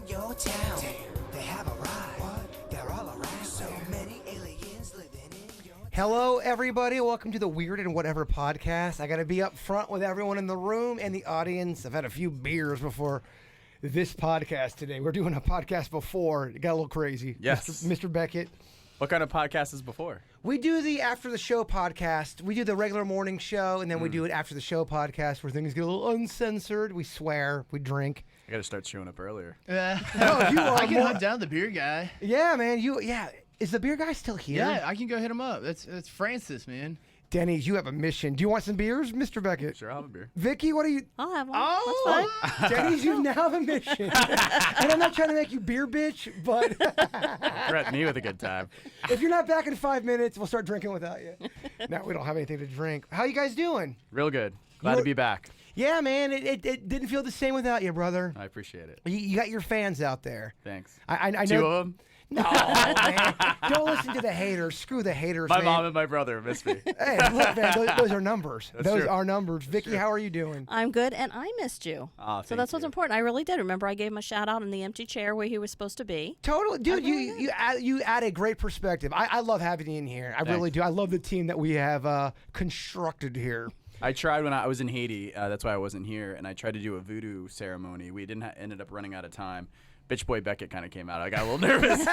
your town. They have arrived. They're all around. So many aliens living in your. Hello, everybody. Welcome to the Weird and Whatever podcast. I got to be up front with everyone in the room and the audience. I've had a few beers before this podcast today. We're doing a podcast before. It got a little crazy. Yes. Mr. Beckett. What kind of podcast is before? We do the after the show podcast. We do the regular morning show, and then we do it after the show podcast where things get a little uncensored. We swear. We drink. I got to start showing up earlier. No, you are I can more- hunt down the beer guy. Yeah, man. Is the beer guy still here? Yeah, I can go hit him up. That's Francis, man. Denny, you have a mission. Do you want some beers, Mr. Beckett? Sure, I'll have a beer. Vicky, what are you? I'll have one. Oh, That's fine. Denny's, you now have a mission. And I'm not trying to make you beer bitch, but Threaten me with a good time. if you're not back in 5 minutes, we'll start drinking without you. No, we don't have anything to drink. How you guys doing? Real good. Glad to be back. Yeah, man, it didn't feel the same without you, brother. I appreciate it. You got your fans out there. Thanks. I know. Two of them? No, man. Don't listen to the haters. Screw the haters, My man. mom and my brother miss me. Hey, look, man, those are numbers. That's those true. are numbers. Vicky, how are you doing? I'm good, and I missed you. Aw, So thank that's what's you. important. I really did. Remember, I gave him a shout out in the empty chair where he was supposed to be. Totally, dude. really You add a great perspective. I love having you in here. I really do. I love the team that we have constructed here. I tried when I was in Haiti. That's why I wasn't here. And I tried to do a voodoo ceremony. We didn't ended up running out of time. Bitch Boy Beckett kind of came out. I got a little nervous.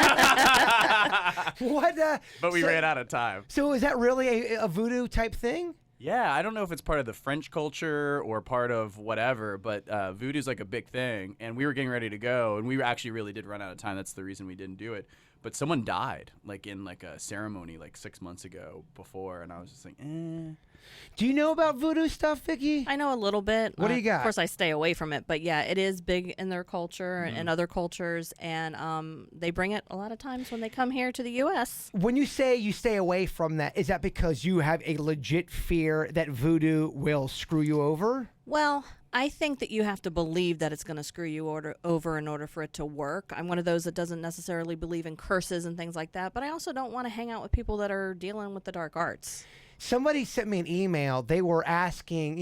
What? But we ran out of time. So is that really a voodoo type thing? Yeah, I don't know if it's part of the French culture or part of whatever, but voodoo's like a big thing. And we were getting ready to go, and we actually really did run out of time. That's the reason we didn't do it. But someone died, like in like a ceremony, like 6 months ago before, and I was just like, eh. Do you know about voodoo stuff, Vicky? I know a little bit. What do you got? Of course, I stay away from it, but yeah, it is big in their culture and other cultures, and they bring it a lot of times when they come here to the U.S. When you say you stay away from that, is that because you have a legit fear that voodoo will screw you over? Well, I think that you have to believe that it's going to screw you over in order for it to work. I'm one of those that doesn't necessarily believe in curses and things like that, but I also don't want to hang out with people that are dealing with the dark arts. Somebody sent me an email. They were asking,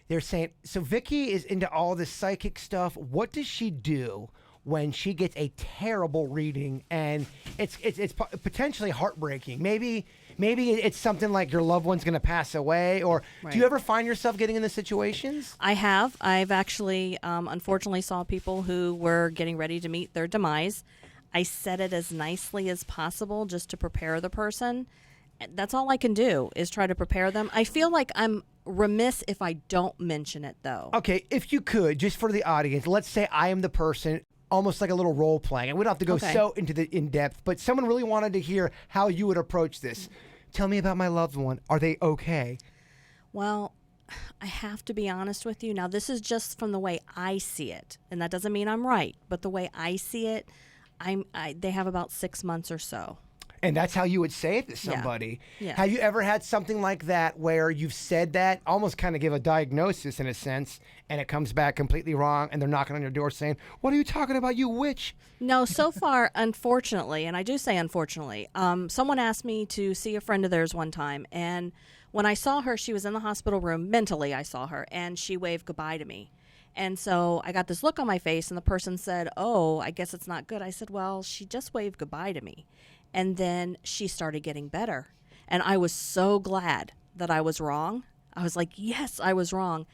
they're saying, so Vicky is into all this psychic stuff. What does she do when she gets a terrible reading and it's potentially heartbreaking? Maybe it's something like your loved one's going to pass away, or Right. do you ever find yourself getting in the situations? I have. I've actually, unfortunately, saw people who were getting ready to meet their demise. I said it as nicely as possible just to prepare the person. That's all I can do is try to prepare them. I feel like I'm remiss if I don't mention it, though. Okay, if you could, just for the audience, let's say I am the person, almost like a little role playing. And we don't have to go Okay. so into the in depth, but someone really wanted to hear how you would approach this. Tell me about my loved one. Are they okay? Well, I have to be honest with you. Now, this is just from the way I see it, and that doesn't mean I'm right, but the way I see it, they have about 6 months or so. And that's how you would say it to somebody. Yeah. Have you ever had something like that where you've said that, almost kind of give a diagnosis in a sense, and it comes back completely wrong, and they're knocking on your door saying, "What are you talking about, you witch?" No, so far, unfortunately, and I do say unfortunately, someone asked me to see a friend of theirs one time, and when I saw her, she was in the hospital room. Mentally, I saw her, and she waved goodbye to me. And so I got this look on my face, and the person said, "Oh, I guess it's not good." I said, "Well, she just waved goodbye to me." And then she started getting better. And I was so glad that I was wrong. I was like, yes, I was wrong.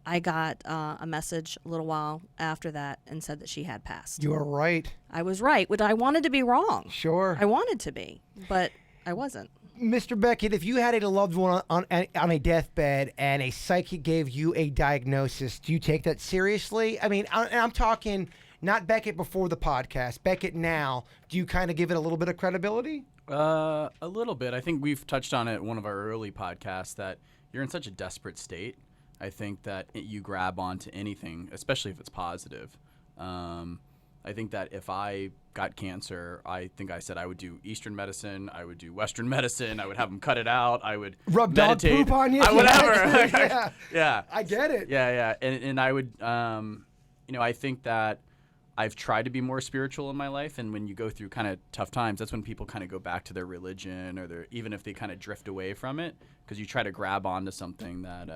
I got a message a little while after that and said that she had passed. You are right. I was right, but I wanted to be wrong. Sure. I wanted to be, but I wasn't. Mr. Beckett, if you had a loved one on a deathbed and a psychic gave you a diagnosis, do you take that seriously? I mean, I'm talking not Beckett before the podcast, Beckett now. Do you kind of give it a little bit of credibility? A little bit. I think we've touched on it in one of our early podcasts that you're in such a desperate state. I think that you grab onto anything, especially if it's positive. I think that if I got cancer, I think I said I would do Eastern medicine, I would do Western medicine, I would have them cut it out, I would Rub dog meditate, poop on you? whatever. Yeah. Yeah. I get it. Yeah, and I would, I think that I've tried to be more spiritual in my life, and when you go through kind of tough times, that's when people kind of go back to their religion, or even if they kind of drift away from it, because you try to grab onto something that.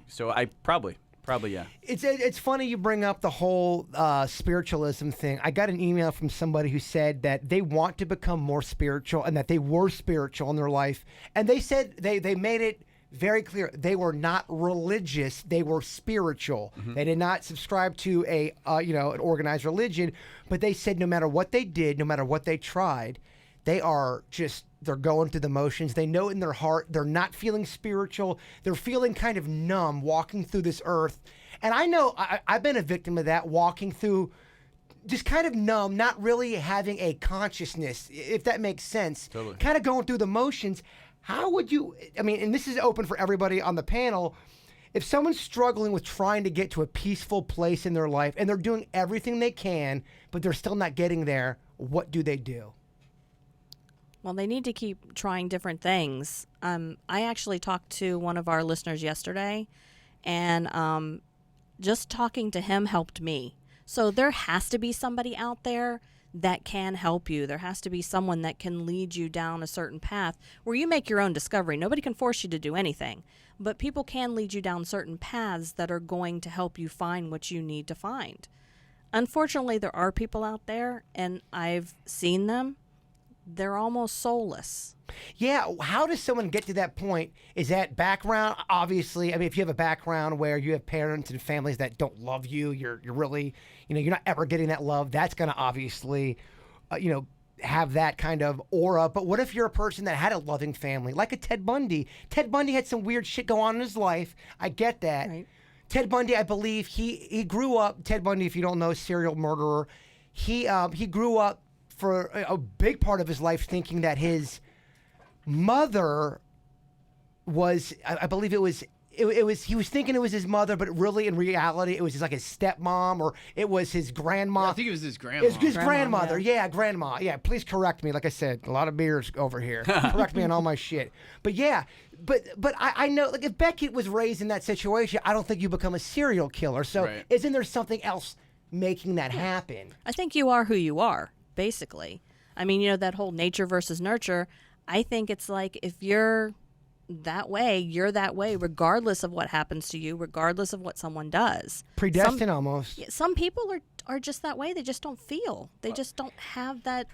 So I probably Probably, yeah. It's funny you bring up the whole spiritualism thing. I got an email from somebody who said that they want to become more spiritual and that they were spiritual in their life, and they said they made it very clear they were not religious, they were spiritual. They did not subscribe to a an organized religion, but they said no matter what they did, no matter what they tried, they're going through the motions. They know in their heart they're not feeling spiritual. They're feeling kind of numb walking through this earth. And I know I've been a victim of that, walking through just kind of numb, not really having a consciousness, if that makes sense. Totally. Kind of going through the motions. How would you, and this is open for everybody on the panel, if someone's struggling with trying to get to a peaceful place in their life and they're doing everything they can, but they're still not getting there, what do they do? Well, they need to keep trying different things. I actually talked to one of our listeners yesterday, and just talking to him helped me. So there has to be somebody out there that can help you. There has to be someone that can lead you down a certain path where you make your own discovery. Nobody can force you to do anything, but people can lead you down certain paths that are going to help you find what you need to find. Unfortunately, there are people out there, and I've seen them. They're almost soulless. Yeah, how does someone get to that point? Is that background? Obviously, if you have a background where you have parents and families that don't love you, you're really, you're not ever getting that love. That's going to obviously, have that kind of aura. But what if you're a person that had a loving family, like a Ted Bundy? Ted Bundy had some weird shit go on in his life. I get that. Right. Ted Bundy, I believe he grew up. Ted Bundy, if you don't know, serial murderer. He grew up for a big part of his life thinking that his mother was, I believe it was he was thinking it was his mother, but really in reality it was like his stepmom, or it was his grandma. I think it was his grandma. It's his grandmother. yeah. Yeah, grandma. Yeah, please correct me. Like I said, a lot of beers over here. Correct me on all my shit. But yeah, but I know, like, if Beckett was raised in that situation, I don't think you become a serial killer. So Right. isn't there something else making that happen? I think you are who you are, basically. That whole nature versus nurture, I think it's like if you're that way, you're that way, regardless of what happens to you, regardless of what someone does. Predestined almost. Some people are just that way. They just don't feel. They just don't have that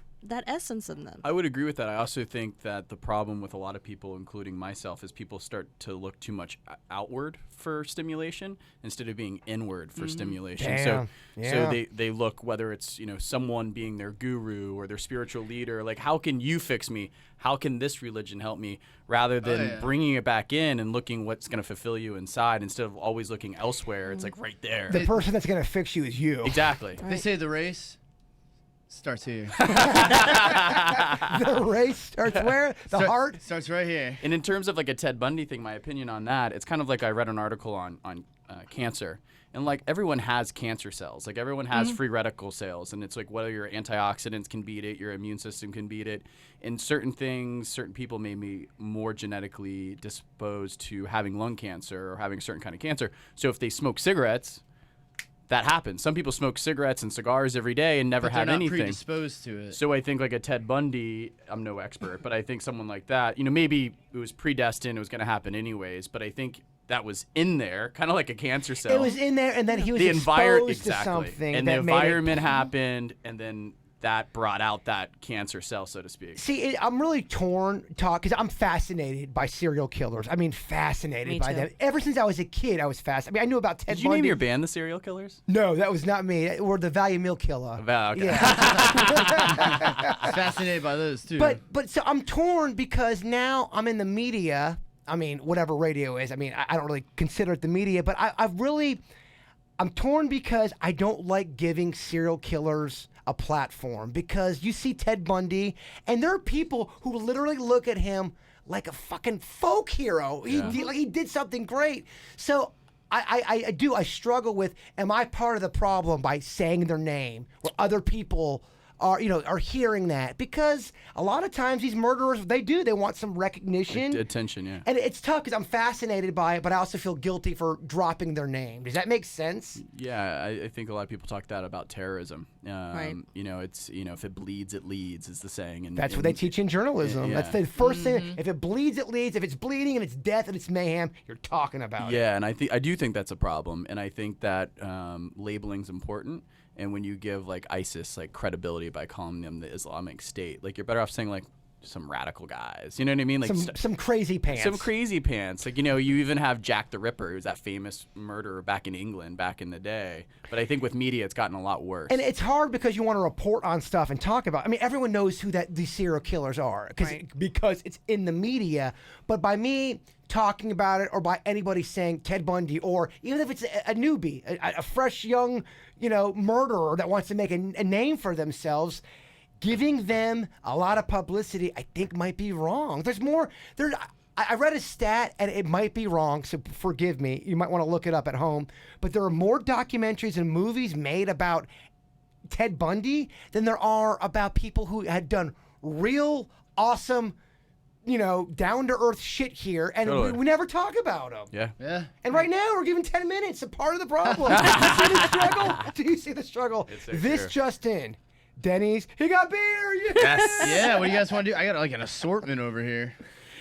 essence in them. I would agree with that. I also think that the problem with a lot of people, including myself, is people start to look too much outward for stimulation instead of being inward for stimulation. Damn. So they look, whether it's someone being their guru or their spiritual leader, like, how can you fix me? How can this religion help me? Rather than bringing it back in and looking what's going to fulfill you inside, instead of always looking elsewhere. It's like right there. The person that's going to fix you is you. Exactly. They say the race starts here. The race starts where? The heart? Starts right here. And in terms of like a Ted Bundy thing, my opinion on that, it's kind of like I read an article on cancer. And like everyone has cancer cells, like everyone has free radical cells, and it's like whether your antioxidants can beat it, your immune system can beat it. And certain things, certain people may be more genetically disposed to having lung cancer or having a certain kind of cancer. So if they smoke cigarettes, that happens. Some people smoke cigarettes and cigars every day and never But they're had not anything. predisposed to it. So I think like a Ted Bundy, I'm no expert, but I think someone like that, maybe it was predestined, it was going to happen anyways, but I think that was in there, kind of like a cancer cell. It was in there, and then he was the exposed exactly. to something and that the made it- environment happened, and then that brought out that cancer cell, so to speak. See, I'm really torn because I'm fascinated by serial killers. Fascinated Me by too. them. Ever since I was a kid, I was fascinated. I knew about Ted Did you Bundy. name your band the Serial Killers? No, that was not me. We're the Value Meal Killer. Okay. Yeah. Fascinated by those too. But so I'm torn because now I'm in the media. Whatever radio is. I don't really consider it the media, but I'm torn because I don't like giving serial killers a platform, because you see Ted Bundy and there are people who literally look at him like a fucking folk hero. He did something great. So I struggle with, am I part of the problem by saying their name where other people are hearing that, because a lot of times these murderers, they want some recognition, Attention, yeah. and it's tough because I'm fascinated by it, but I also feel guilty for dropping their name. Does that make sense? Yeah, I think a lot of people talk that about terrorism. Right. It's if it bleeds, it leads, is the saying. And That's what they teach in journalism. Yeah. That's the first thing. If it bleeds, it leads. If it's bleeding and it's death and it's mayhem, you're talking about it. Yeah, and I do think that's a problem, and I think that labeling's important. And when you give like ISIS like credibility by calling them the Islamic State, like you're better off saying like some radical guys. You know what I mean? Like Some crazy pants. some crazy pants. Like, you even have Jack the Ripper, who's that famous murderer back in England back in the day. But I think with media, it's gotten a lot worse. And it's hard because you want to report on stuff and talk about. I mean, everyone knows who these serial killers are because it's in the media. But by me talking about it, or by anybody saying Ted Bundy, or even if it's a newbie, a fresh young, murderer that wants to make a name for themselves, giving them a lot of publicity, I think might be wrong. There's more. I read a stat, and it might be wrong, so forgive me. You might want to look it up at home. But there are more documentaries and movies made about Ted Bundy than there are about people who had done real awesome, down-to-earth shit here, and Totally. we never talk about them. yeah. Yeah. And right now, we're giving 10 minutes, a part of the problem. Do you see the struggle? Do you see the struggle? It's so This true. just in. Denny's, he got beer. Yes. Yeah, what do you guys want to do? I got like an assortment over here.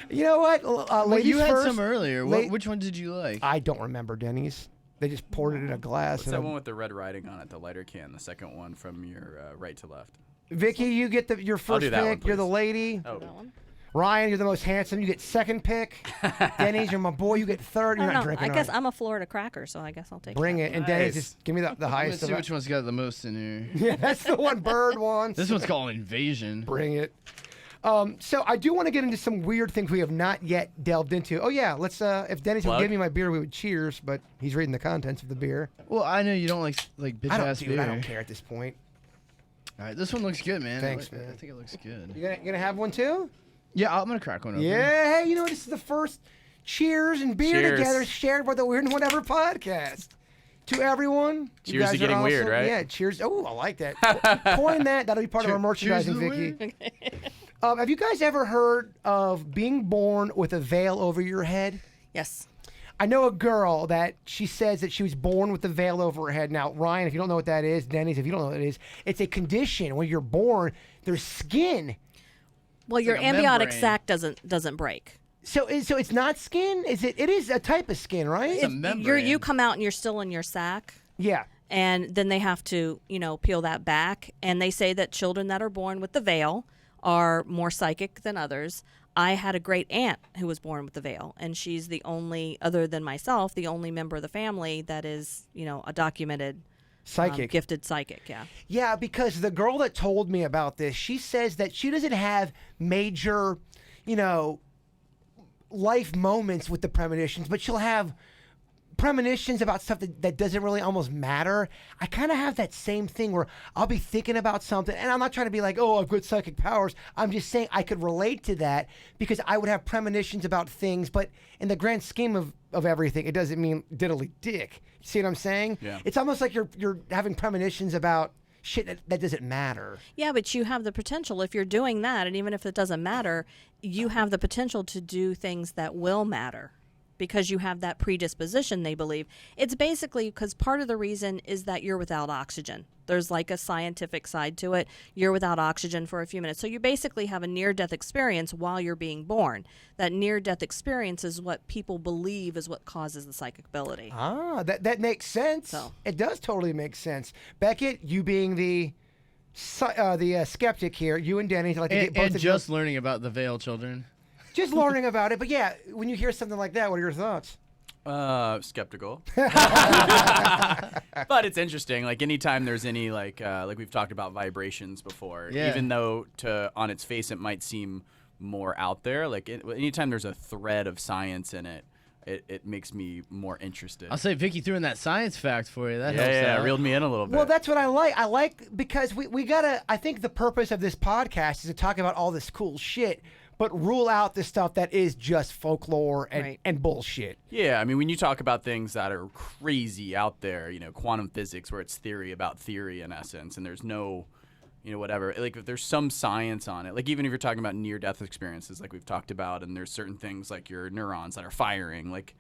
You know what? Well, Ladies you had first. some earlier. La- Which one did you like? I don't remember Denny's. They just poured it in a glass. What's and that one with the red writing on it, the lighter can, the second one from your right to left? Vicky, you get your first do that pick. one, You're the please. lady. Oh, That one? Ryan, you're the most handsome. You get second pick. Denny's, you're my boy. You get third. I You're don't not know. drinking. I guess are you? I'm a Florida cracker, so I guess I'll take Bring that. it. And Denny's, Nice. just give me the Let's highest. see of which one's got the most in here. Yeah, that's the one Bird wants. This one's called Invasion. Bring it. So I do want to get into some weird things we have not yet delved into. Oh yeah, let's. If Denny's would Plug? give me my beer, we would cheers. But he's reading the contents of the beer. Well, I know you don't like bitch ass beer. I don't care at this point. All right, this one looks good, man. Thanks, I man. think it looks good. You gonna have one too? Yeah, I'm gonna crack one open. Yeah. Hey, this is the first cheers and beer Cheers. together shared by the Weird and Whatever podcast. To everyone. you Cheers guys to are getting weird, awesome. right? Yeah. Cheers. Oh, I like that. Coin that. That'll be part of our Cheers to merchandising, the Vicky. weird. Have you guys ever heard of being born with a veil over your head? Yes. I know a girl that she says that she was born with the veil over her head. Now, Ryan, if you don't know what that is, Denny's, if you don't know what it is, it's a condition when you're born, there's skin. Well, your like a amniotic membrane. sac doesn't break. So it's not skin? Is it? It is a type of skin, right? It's a membrane. You come out and you're still in your sac. Yeah. And then they have to, peel that back. And they say that children that are born with the veil are more psychic than others. I had a great aunt who was born with the veil, and she's the only, other than myself, the only member of the family that is, a documented Psychic. gifted psychic. Yeah. Yeah, because the girl that told me about this, she says that she doesn't have major, life moments with the premonitions, but she'll have premonitions about stuff that doesn't really almost matter. I kind of have that same thing where I'll be thinking about something, and I'm not trying to be like, oh, I've got psychic powers. I'm just saying I could relate to that because I would have premonitions about things, but in the grand scheme of everything, it doesn't mean diddly dick. See what I'm saying? Yeah. It's almost like you're having premonitions about shit that doesn't matter. Yeah, but you have the potential, if you're doing that, and even if it doesn't matter, you have the potential to do things that will matter because you have that predisposition, they believe. It's basically because part of the reason is that you're without oxygen. There's like a scientific side to it. You're without oxygen for a few minutes. So you basically have a near-death experience while you're being born. That near-death experience is what people believe is what causes the psychic ability. Ah, that makes sense. So. It does totally make sense. Beckett, you being the skeptic here, you and Denny, like to get both And of just learning about the veil children. just learning about it. But yeah, when you hear something like that, what are your thoughts? Skeptical. But it's interesting. Like anytime there's any like we've talked about vibrations before, Yeah. even though on its face it might seem more out there, like anytime there's a thread of science in it, it makes me more interested. I'll say Vicky threw in that science fact for you. That yeah, helps yeah, out. reeled me in a little bit. Well, that's what I like. I like because we gotta. I think the purpose of this podcast is to talk about all this cool shit, but rule out the stuff that is just folklore and, Right. and bullshit. Yeah, I mean, when you talk about things that are crazy out there, quantum physics, where it's theory about theory in essence, and there's no, whatever. Like if there's some science on it, like even if you're talking about near-death experiences, like we've talked about, and there's certain things like your neurons that are firing, like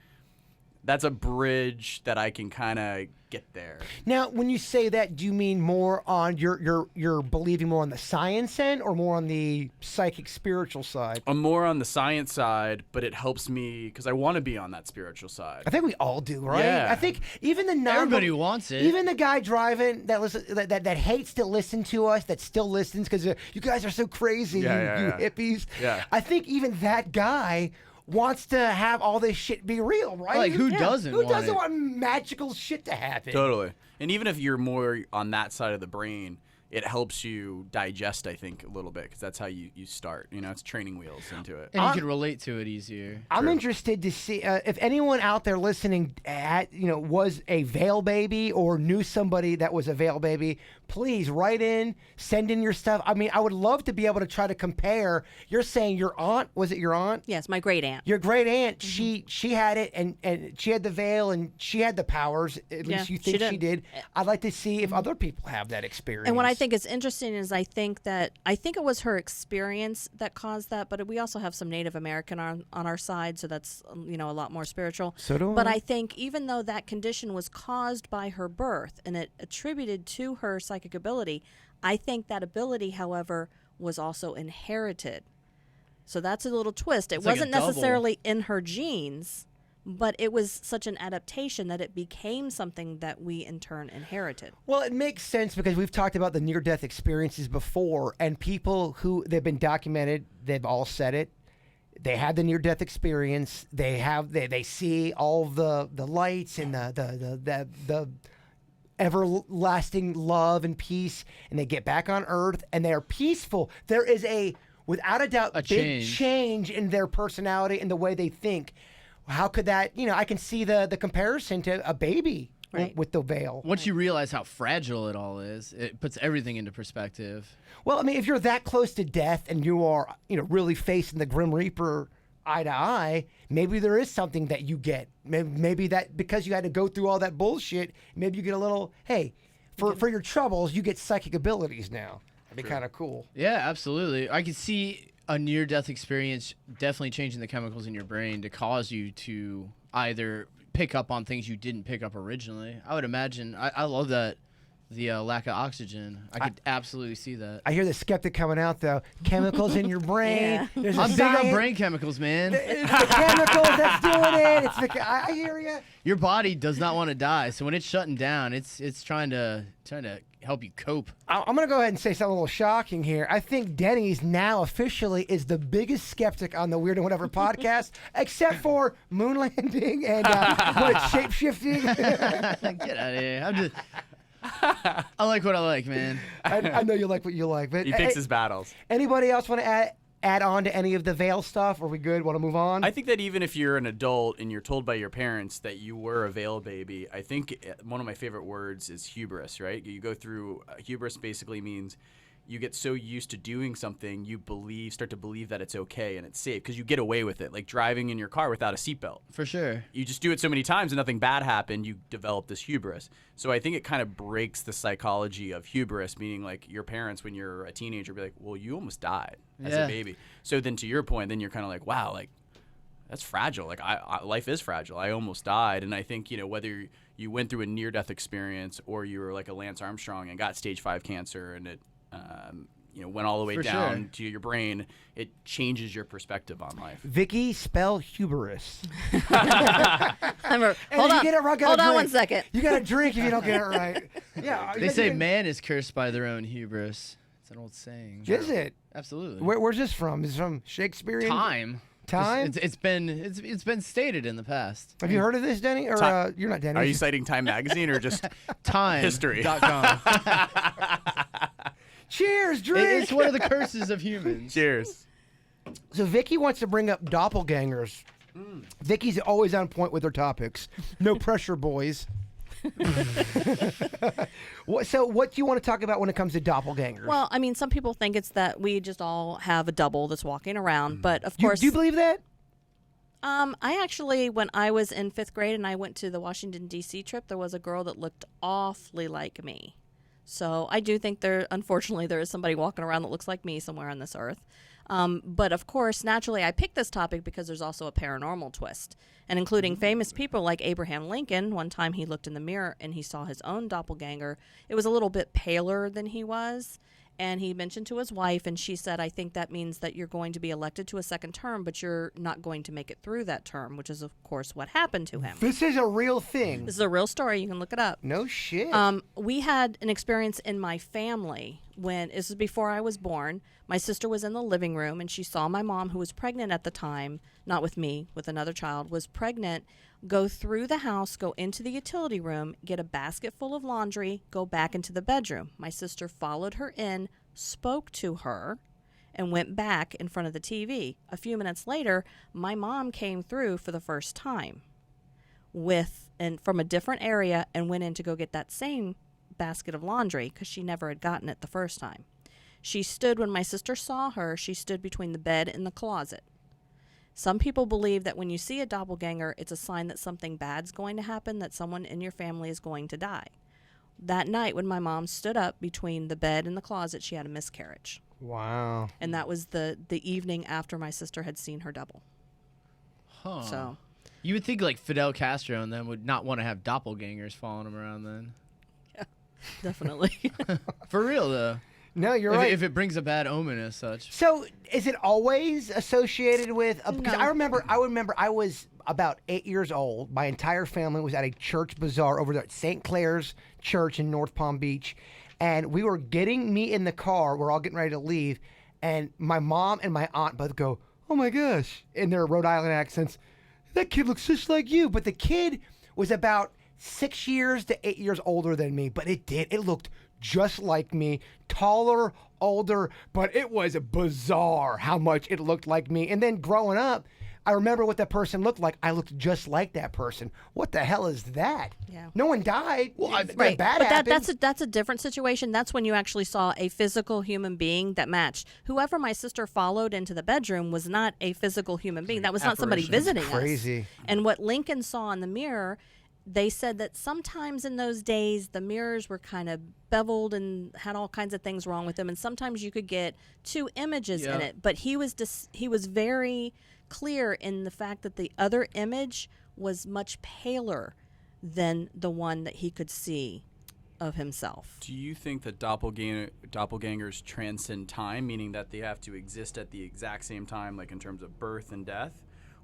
that's a bridge that I can kind of get there. Now, when you say that, do you mean more on you're believing more on the science end or more on the psychic spiritual side? I'm more on the science side, but it helps me because I want to be on that spiritual side. I think we all do, right? Yeah. I think even the Everybody wants it. Even the guy driving that hates to listen to us, that still listens because you guys are so crazy, you hippies. Yeah. I think even that guy wants to have all this shit be real, right? Like, who doesn't Who want doesn't it? want magical shit to happen? Totally. And even if you're more on that side of the brain, it helps you digest, I think, a little bit because that's how you start. It's training wheels into it. And you can relate to it easier. I'm interested to see if anyone out there listening was a Veil baby or knew somebody that was a Veil baby. Please write in, send in your stuff. I mean, I would love to be able to try to compare. You're saying your aunt, was it your aunt? Yes, my great aunt. Your great aunt, she had it and she had the veil and she had the powers. At least you think she did. I'd like to see if other people have that experience. And what I think is interesting is I think it was her experience that caused that, but we also have some Native American on our side, so that's a lot more spiritual. So do But I. I think even though that condition was caused by her birth and it attributed to her psychic ability, I think that ability, however, was also inherited. So that's a little twist. It It's like a wasn't double. necessarily in her genes, but it was such an adaptation that it became something that we in turn inherited. Well, it makes sense because we've talked about the near-death experiences before, and people who they've been documented, they've all said it. They had the near-death experience. They see all the lights and the everlasting love and peace, and they get back on Earth and they are peaceful. There is without a doubt, big change in their personality and the way they think. How could that? I can see the comparison to a baby with the veil. Once you realize how fragile it all is, it puts everything into perspective. Well, I mean, if you're that close to death and you are, really facing the Grim Reaper eye to eye, maybe there is something that you get. Maybe that because you had to go through all that bullshit, maybe you get a little, hey, for your troubles, you get psychic abilities now. That'd be kind of cool. Yeah, absolutely. I could see a near-death experience definitely changing the chemicals in your brain to cause you to either pick up on things you didn't pick up originally. I would imagine. I love that. The lack of oxygen. I could absolutely see that. I hear the skeptic coming out, though. Chemicals in your brain. Yeah. There's a I'm big on science- brain chemicals, man. It's the chemicals that's doing it. I hear you. Your body does not want to die, so when it's shutting down, it's trying to help you cope. I'm going to go ahead and say something a little shocking here. I think Denny's now officially is the biggest skeptic on the Weird and Whatever podcast, except for moon landing and shape-shifting. Get out of here. I like what I like, man. I know you like what you like, but He picks his battles. Anybody else want to add on to any of the veil stuff? Are we good? Want to move on? I think that even if you're an adult and you're told by your parents that you were a veil baby, I think one of my favorite words is hubris, right? You go through hubris basically means you get so used to doing something, you start to believe that it's okay and it's safe because you get away with it, like driving in your car without a seatbelt. For sure. You just do it so many times and nothing bad happened, you develop this hubris. So I think it kind of breaks the psychology of hubris, meaning like your parents when you're a teenager be like, well, you almost died as a baby. So then to your point, then you're kind of like, wow, like that's fragile. Like life is fragile. I almost died. And I think, whether you went through a near-death experience or you were like a Lance Armstrong and got stage 5 cancer and it went all the way down to your brain, it changes your perspective on life. Vicky, spell hubris. Hold you get it right, gotta on drink. 1 second. You got to drink if you don't get it right. Yeah. They say man is cursed by their own hubris. It's an old saying. Is it? Absolutely. Where's this from? Is it from Shakespearean? Time. Time? It's been stated in you Have you heard of this, Denny? Or you're not Denny. Are you citing Time Magazine or just Time.com. Cheers, drink. It's one of the curses of humans. cheers? So Vicky wants to bring up doppelgangers. Vicky's always on point with her topics. No pressure, boys. So what do you want to talk about when it comes to doppelgangers? Well, I mean, some people think it's that we just all have a double that's walking around, but of course, do you believe that? I actually, when I was in 5th grade and I went to the Washington D.C. trip, there was a girl that looked awfully like me. So I do think unfortunately, there is somebody walking around that looks like me somewhere on this earth. But of course, naturally, I picked this topic because there's also a paranormal twist, and including famous people like Abraham Lincoln. One time he looked in the mirror and he saw his own doppelganger. It was a little bit paler than he was. And he mentioned to his wife, and she said, I think that means that you're going to be elected to a second term, but you're not going to make it through that term, which is, of course, what happened to him. This is a real thing. This is a real story. You can look it up. No shit. We had an experience in my family when, this was before I was born. My sister was in the living room, and she saw my mom, who was pregnant at the time, not with me, with another child, was pregnant, go through the house, go into the utility room, get a basket full of laundry, go back into the bedroom. My sister followed her in, spoke to her, and went back in front of the TV. A few minutes later, my mom came through for the first time from a different area and went in to go get that same basket of laundry because she never had gotten it the first time. She stood, when my sister saw her, she stood between the bed and the closet. Some people believe that when you see a doppelganger, it's a sign that something bad's going to happen, that someone in your family is going to die. That night, when my mom stood up between the bed and the closet, she had a miscarriage. Wow. And that was the evening after my sister had seen her double. Huh. So You would think like Fidel Castro and them would not want to have doppelgangers following them around then. definitely. For real though. No, you're right. If it brings a bad omen as such. So, is it always associated with? Because No. I remember I was about 8 years old. My entire family was at a church bazaar over there at St. Clair's Church in North Palm Beach, and we were getting me in the car. We're all getting ready to leave, and my mom and my aunt both go, "Oh my gosh!" in their Rhode Island accents. That kid looks just like you, but the kid was about 6 years to 8 years older than me. But it looked just like me, taller, older, but it was bizarre how much it looked like me. And then growing up, I remember what that person looked like. I looked just like that person. What the hell is that? Yeah. No one died. Well, Right, bad but happened. that's a different situation. That's when you actually saw a physical human being that matched. Whoever my sister followed into the bedroom was not a physical human being. That was not somebody Apparition. visiting Crazy. us. And what Lincoln saw in the mirror, they said that sometimes in those days the mirrors were kind of beveled and had all kinds of things wrong with them, and sometimes you could get two images in Yeah. it. But he was very clear in the fact that the other image was much paler than the one that he could see of himself. Do you think that doppelgangers transcend time, meaning that they have to exist at the exact same time, like in terms of birth and death,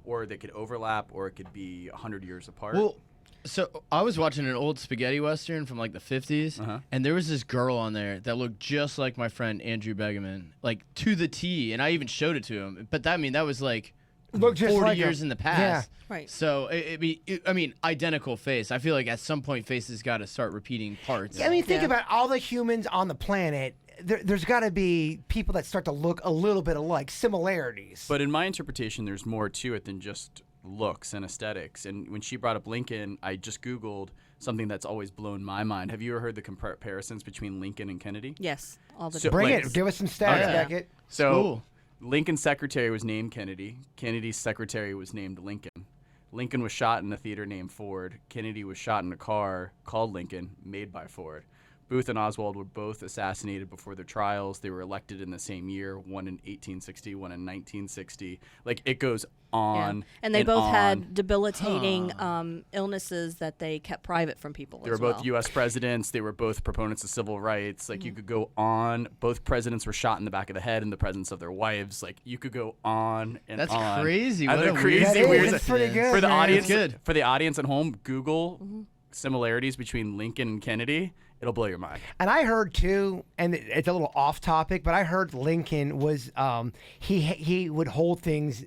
or they could overlap, or it could be 100 years apart? Well, so I was watching an old spaghetti western from like the 50s, and there was this girl on there that looked just like my friend Andrew Begeman, like to the T, and I even showed it to him. But that was like Looked just 40 like years him. in the past. Yeah. Right. So I mean, identical face. I feel like at some point faces got to start repeating parts. I mean, think Yeah. about all the humans on the planet. There's got to be people that start to look a little bit alike, similarities. But in my interpretation, there's more to it than just looks and aesthetics. And when she brought up Lincoln, I just Googled something that's always blown my mind. Have you ever heard the comparisons between Lincoln and Kennedy? Yes, all the So- Bring like- it. Give us some stats, Okay. Beckett. So Cool. Lincoln's secretary was named Kennedy. Kennedy's secretary was named Lincoln. Lincoln was shot in a theater named Ford. Kennedy was shot in a car called Lincoln, made by Ford. Booth and Oswald were both assassinated before their trials. They were elected in the same year, one in 1860, one in 1960. Like, it goes on. And they both on. had debilitating illnesses that they kept private from people. They were both U.S. presidents. They were both proponents of civil rights. Like, you could go on. Both presidents were shot in the back of the head in the presence of their wives. Like, you could go on and That's on. crazy. And What the a weird crazy That is, weird. that's pretty good. For the man. audience, good. for the audience at home, Google similarities between Lincoln and Kennedy. It'll blow your mind. And I heard too, and it's a little off topic, but I heard Lincoln was he would hold things.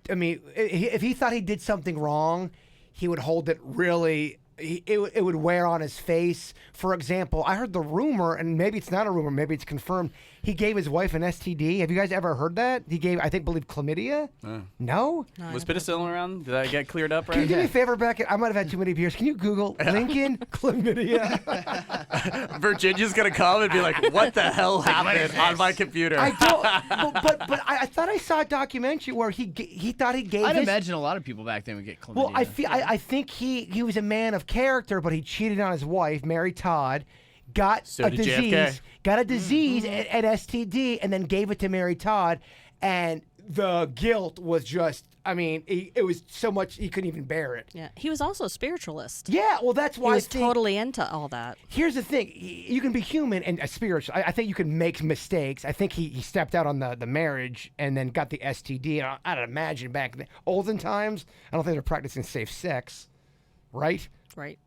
I mean, if he thought he did something wrong, he would hold it really. It would wear on his face. For example, I heard the rumor, and maybe it's not a rumor, maybe it's confirmed. He gave his wife an STD. Have you guys ever heard that? He gave, I believe, chlamydia. No. Was penicillin around? Did that get cleared up Can you right? do me a favor, Beckett? I might have had too many beers. Can you Google Lincoln chlamydia? Virginia's gonna come and be like, "What the hell happened on my computer?" I don't. But I thought I saw a documentary where he thought he gave. I'd his, imagine a lot of people back then would get chlamydia. Well, I think he was a man of character, but he cheated on his wife, Mary Todd. got So a did JFK. disease, an STD, and then gave it to Mary Todd, and the guilt was just, I mean, it was so much he couldn't even bear it. Yeah, he was also a spiritualist. Yeah, well, that's He why was I think, totally into all that. here's the thing: you can be human and a spiritual. I think you can make mistakes. I think he stepped out on the marriage and then got the STD. And I'd imagine back in the olden times, I don't think they're practicing safe sex, right? Right.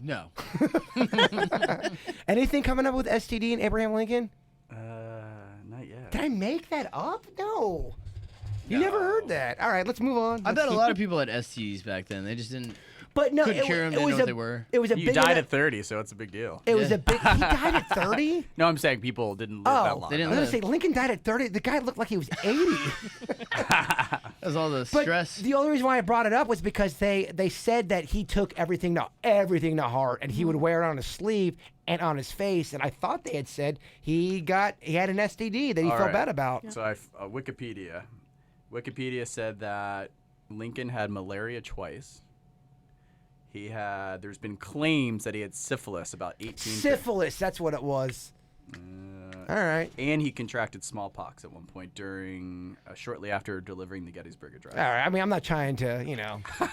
No. Anything coming up with STD and Abraham Lincoln? Not yet. Did I make that up? No. You never heard that. All right, let's move on. I bet a lot of people had STDs back then. They just didn't. But no, couldn't it, cure 'em, it didn't was know a what they were. It was a You big. died enough- at 30, so it's a big deal. It was Yeah. a big. He died at 30. No, I'm saying people didn't live that Oh, long. They I didn't was gonna live. say Lincoln died at 30. The guy looked like he was 80. That was all the But stress. the only reason why I brought it up was because they said that he took everything to heart, and he would wear it on his sleeve and on his face. And I thought they had said he had an STD that he All felt right. bad about. So Wikipedia said that Lincoln had malaria twice. There's been claims that he had syphilis about 18. Syphilis, that's what it was. All right. And he contracted smallpox at one point shortly after delivering the Gettysburg Address. All right. I mean, I'm not trying to,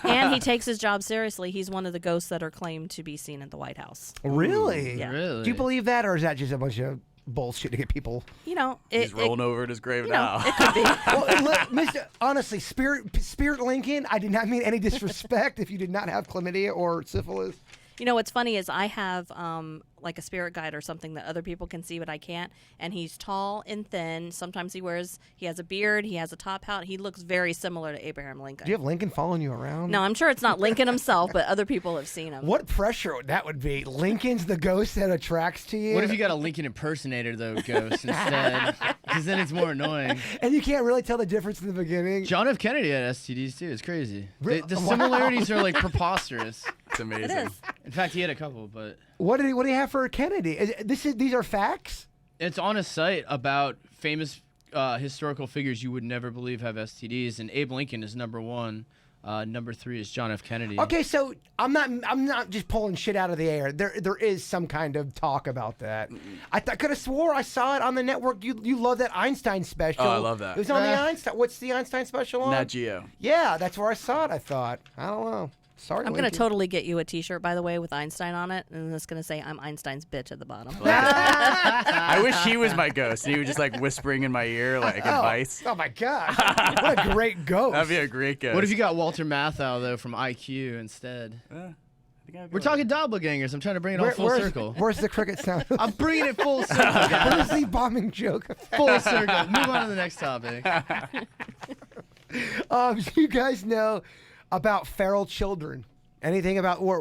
And he takes his job seriously. He's one of the ghosts that are claimed to be seen at the White House. Really? Yeah. Really? Do you believe that, or is that just a bunch of bullshit to get people? You know, He's rolling over in his grave you know, now. it could be. Well, look, Mr. Honestly, Spirit Lincoln, I did not mean any disrespect if you did not have chlamydia or syphilis. You know, what's funny is I have like a spirit guide or something that other people can see, but I can't. And he's tall and thin. Sometimes he has a beard. He has a top hat. He looks very similar to Abraham Lincoln. Do you have Lincoln following you around? No, I'm sure it's not Lincoln himself, but other people have seen him. What pressure that would be. Lincoln's the ghost that attracts to you. What if you got a Lincoln impersonator though, ghost instead? Because then it's more annoying. And you can't really tell the difference in the beginning. John F. Kennedy had STDs too. It's crazy. The Wow. similarities are like preposterous. It's amazing. It is. In fact, he had a couple, but What do you have for Kennedy? These are facts? it's on a site about famous historical figures you would never believe have STDs, and Abe Lincoln is number one. Number three is John F. Kennedy. Okay, so I'm not just pulling shit out of the air. There is some kind of talk about that. I could have swore I saw it on the network. You love that Einstein special. Oh, I love that. It was on the Einstein. What's the Einstein special on? Nat Geo. Yeah, that's where I saw it. I thought. I don't know. Sorry, I'm going to Lincoln. totally get you a T-shirt, by the way, with Einstein on it, and it's going to say, "I'm Einstein's bitch" at the bottom. I wish he was my ghost. And he was just like whispering in my ear like advice. Oh my gosh! What a great ghost. That'd be a great ghost. What if you got Walter Matthau though from IQ instead? I think I'd go We're talking doppelgangers. I'm trying to bring it all full circle. Where's the cricket sound? I'm bringing it full circle, guys. Where's the bombing joke? Full circle. Move on to the next topic. Do you guys know about feral children? Anything about where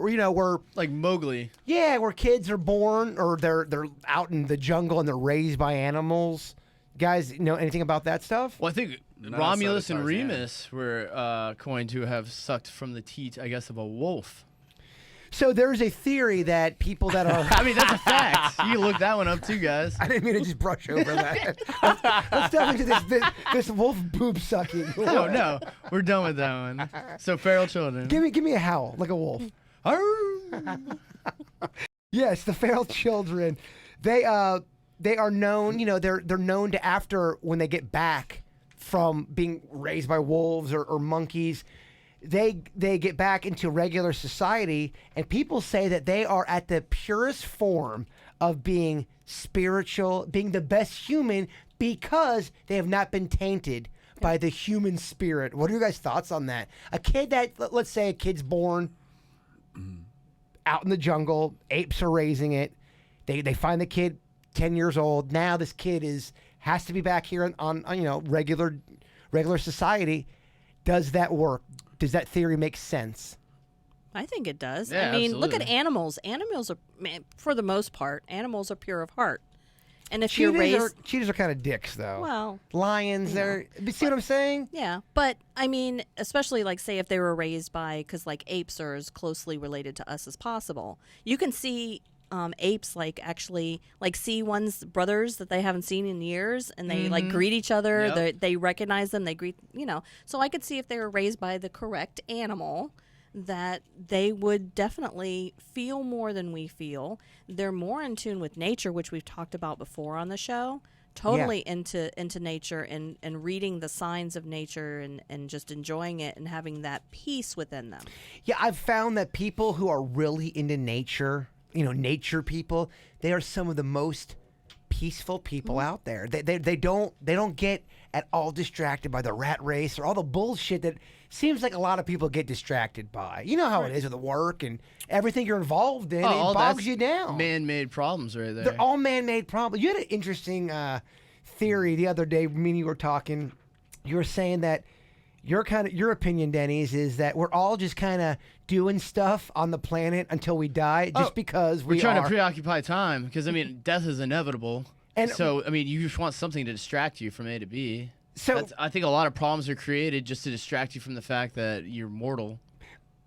Like Mowgli. where kids are born or they're out in the jungle and they're raised by animals? You guys know anything about that stuff? Well, I think None Romulus outside and of Tarzan. Remus were coined to have sucked from the teat, I guess, of a wolf. So there's a theory that people that are I mean, that's a fact. You can look that one up too, guys. I didn't mean to just brush over that. Let's dive into this wolf boob sucking. No, we're done with that one. So feral children. Give me a howl like a wolf. Yes, the feral children. They are known. They're known to, after when they get back from being raised by wolves or monkeys, they get back into regular society, and people say that they are at the purest form of being spiritual, being the best human, because they have not been tainted by the human spirit. What are your guys' thoughts on that? A kid let's say a kid's born out in the jungle, apes are raising it. They find the kid 10 years old. Now this kid has to be back here on regular society. Does that work? Does that theory make sense? I think it does. Yeah, I mean, look at absolutely. animals. Animals are, for the most part, animals are pure of heart. And if you're Cheetahs are kind of dicks, though. well, Lions, they're. You see what I'm saying? yeah, but I mean, especially like say if they were raised by, because like apes are as closely related to us as possible. You can see apes like actually like see one's brothers that they haven't seen in years, and they like greet each other. Yep. They recognize them. They greet, So I could see if they were raised by the correct animal, that they would definitely feel more than we feel. They're more in tune with nature, which we've talked about before on the show. Totally into nature and reading the signs of nature and just enjoying it and having that peace within them. Yeah, I've found that people who are really into nature, nature people, they are some of the most peaceful people out there. They don't get at all distracted by the rat race or all the bullshit that seems like a lot of people get distracted by. You know how it is with the work and everything you're involved in. It bogs you down. Man-made problems right there. They're all man-made problems. You had an interesting theory the other day. Me and you were talking. You were saying that your opinion, Denny's, is that we're all just kind of doing stuff on the planet until we die, just because we're trying to preoccupy time. Because death is inevitable. And so you just want something to distract you from A to B. So I think a lot of problems are created just to distract you from the fact that you're mortal.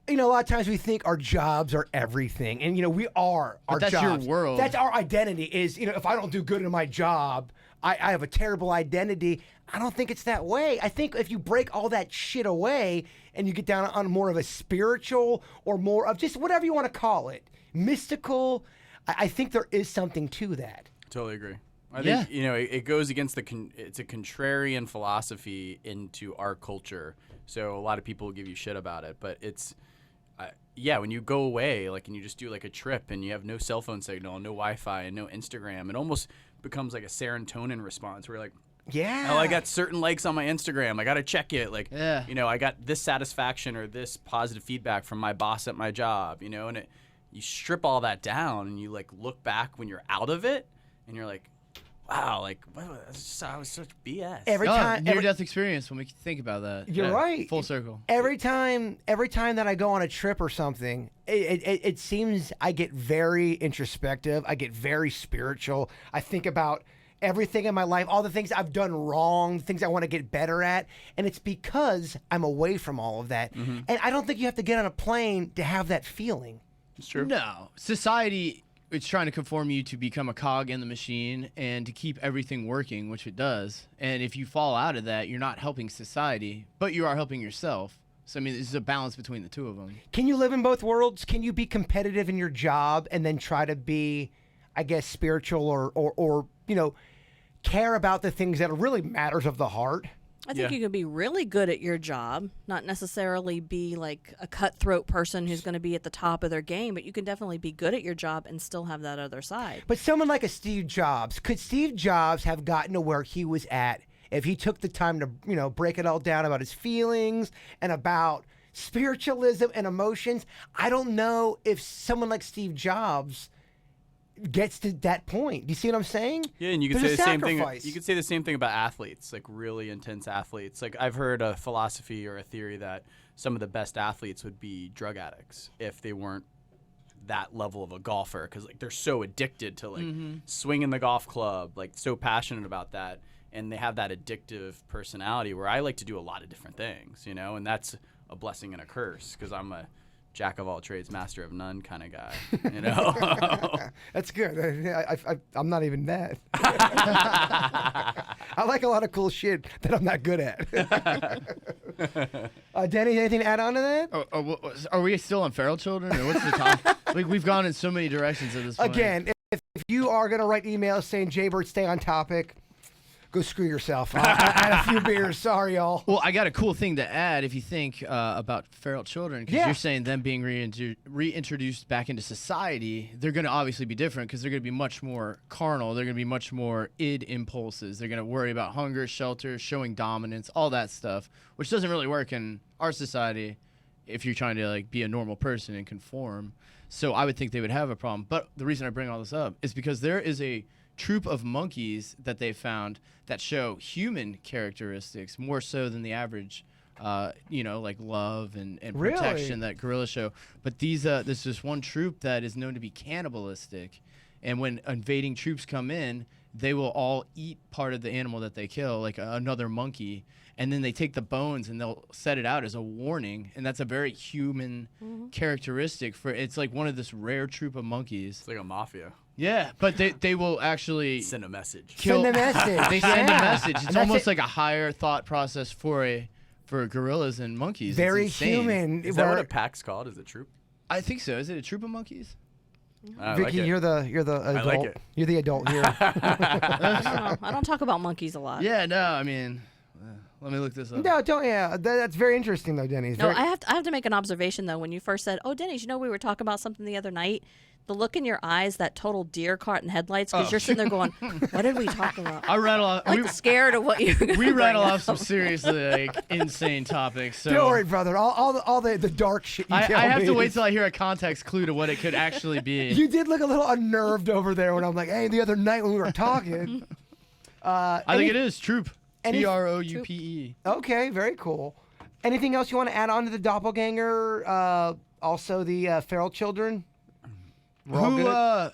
A lot of times we think our jobs are everything, and we are our jobs. That's your world. That's our identity. Is if I don't do good in my job, I have a terrible identity. I don't think it's that way. I think if you break all that shit away and you get down on more of a spiritual or more of just whatever you want to call it, mystical, I think there is something to that. Totally agree. I think it goes against it's a contrarian philosophy into our culture. So a lot of people will give you shit about it, but it's when you go away, and you just do a trip and you have no cell phone signal, no Wi-Fi, and no Instagram, it almost becomes like a serotonin response where you're like, yeah, I got certain likes on my Instagram, I gotta check it, I got this satisfaction or this positive feedback from my boss at my job, and you strip all that down and you look back when you're out of it and you're like, wow, that was such BS. Every time, near-death experience when we think about that. You're right. Full circle. Every time that I go on a trip or something, it seems I get very introspective. I get very spiritual. I think about everything in my life, all the things I've done wrong, things I want to get better at, and it's because I'm away from all of that. Mm-hmm. And I don't think you have to get on a plane to have that feeling. It's true. No. Society... It's trying to conform you to become a cog in the machine and to keep everything working, which it does. And if you fall out of that, you're not helping society, but you are helping yourself. So, this is a balance between the two of them. Can you live in both worlds? Can you be competitive in your job and then try to be, I guess, spiritual or care about the things that are really matters of the heart? I think you can be really good at your job, not necessarily be like a cutthroat person who's going to be at the top of their game, but you can definitely be good at your job and still have that other side. But someone like a Steve Jobs, could Steve Jobs have gotten to where he was at if he took the time to, break it all down about his feelings and about spiritualism and emotions? I don't know if someone like Steve Jobs gets to that point. Do you see what I'm saying? Yeah, and you could say the same thing. You could say the same thing about athletes, really intense athletes. I've heard a philosophy or a theory that some of the best athletes would be drug addicts if they weren't that level of a golfer, because they're so addicted to swinging the golf club, so passionate about that, and they have that addictive personality. Where I like to do a lot of different things, and that's a blessing and a curse because I'm a jack of all trades, master of none kind of guy, That's good. I'm not even that. I like a lot of cool shit that I'm not good at. Denny, anything to add on to that? Are we still on feral children, or what's the topic? We've gone in so many directions at this point. Again, if you are going to write emails saying, Jaybird, stay on topic, go screw yourself. I had a few beers. Sorry, y'all. Well, I got a cool thing to add if you think about feral children, because you're saying them being reintroduced back into society, they're going to obviously be different because they're going to be much more carnal. They're going to be much more id impulses. They're going to worry about hunger, shelter, showing dominance, all that stuff, which doesn't really work in our society if you're trying to be a normal person and conform. So I would think they would have a problem. But the reason I bring all this up is because there is a troop of monkeys that they found that show human characteristics more so than the average, love and protection that gorillas show. But there's this one troop that is known to be cannibalistic, and when invading troops come in, they will all eat part of the animal that they kill, another monkey, and then they take the bones and they'll set it out as a warning, and that's a very human characteristic. It's one of this rare troop of monkeys. It's like a mafia. Yeah, but they will actually send a message. Send a message. They send a message. It's almost like a higher thought process for for gorillas and monkeys. It's Very insane. human. Is that what where- a pack's called? Is it troop? I think so. Is it a troop of monkeys? I Vicky, like it. you're the adult. like it. You're the adult here. I don't know. I don't talk about monkeys a lot. Yeah, no, I mean, let me look this up. No, don't. Yeah, that's very interesting though, Denny. It's No, very- I have to make an observation though. When you first said, "Oh, Denny's," you know, we were talking about something the other night. The look in your eyes, that total deer caught in headlights, because you're sitting there going, "What did we talk about?" I rattle off. Like scared of what you. We rattle off some seriously like insane topics. So Don't worry, brother. All the dark shit. You I tell have me to wait is- till I hear a context clue to what it could actually be. You did look a little unnerved over there when I'm like, hey, the other night when we were talking. I think it is troop. any- TROUPE. Okay, very cool. Anything else you want to add on to the doppelganger? Also the feral children. We're all good?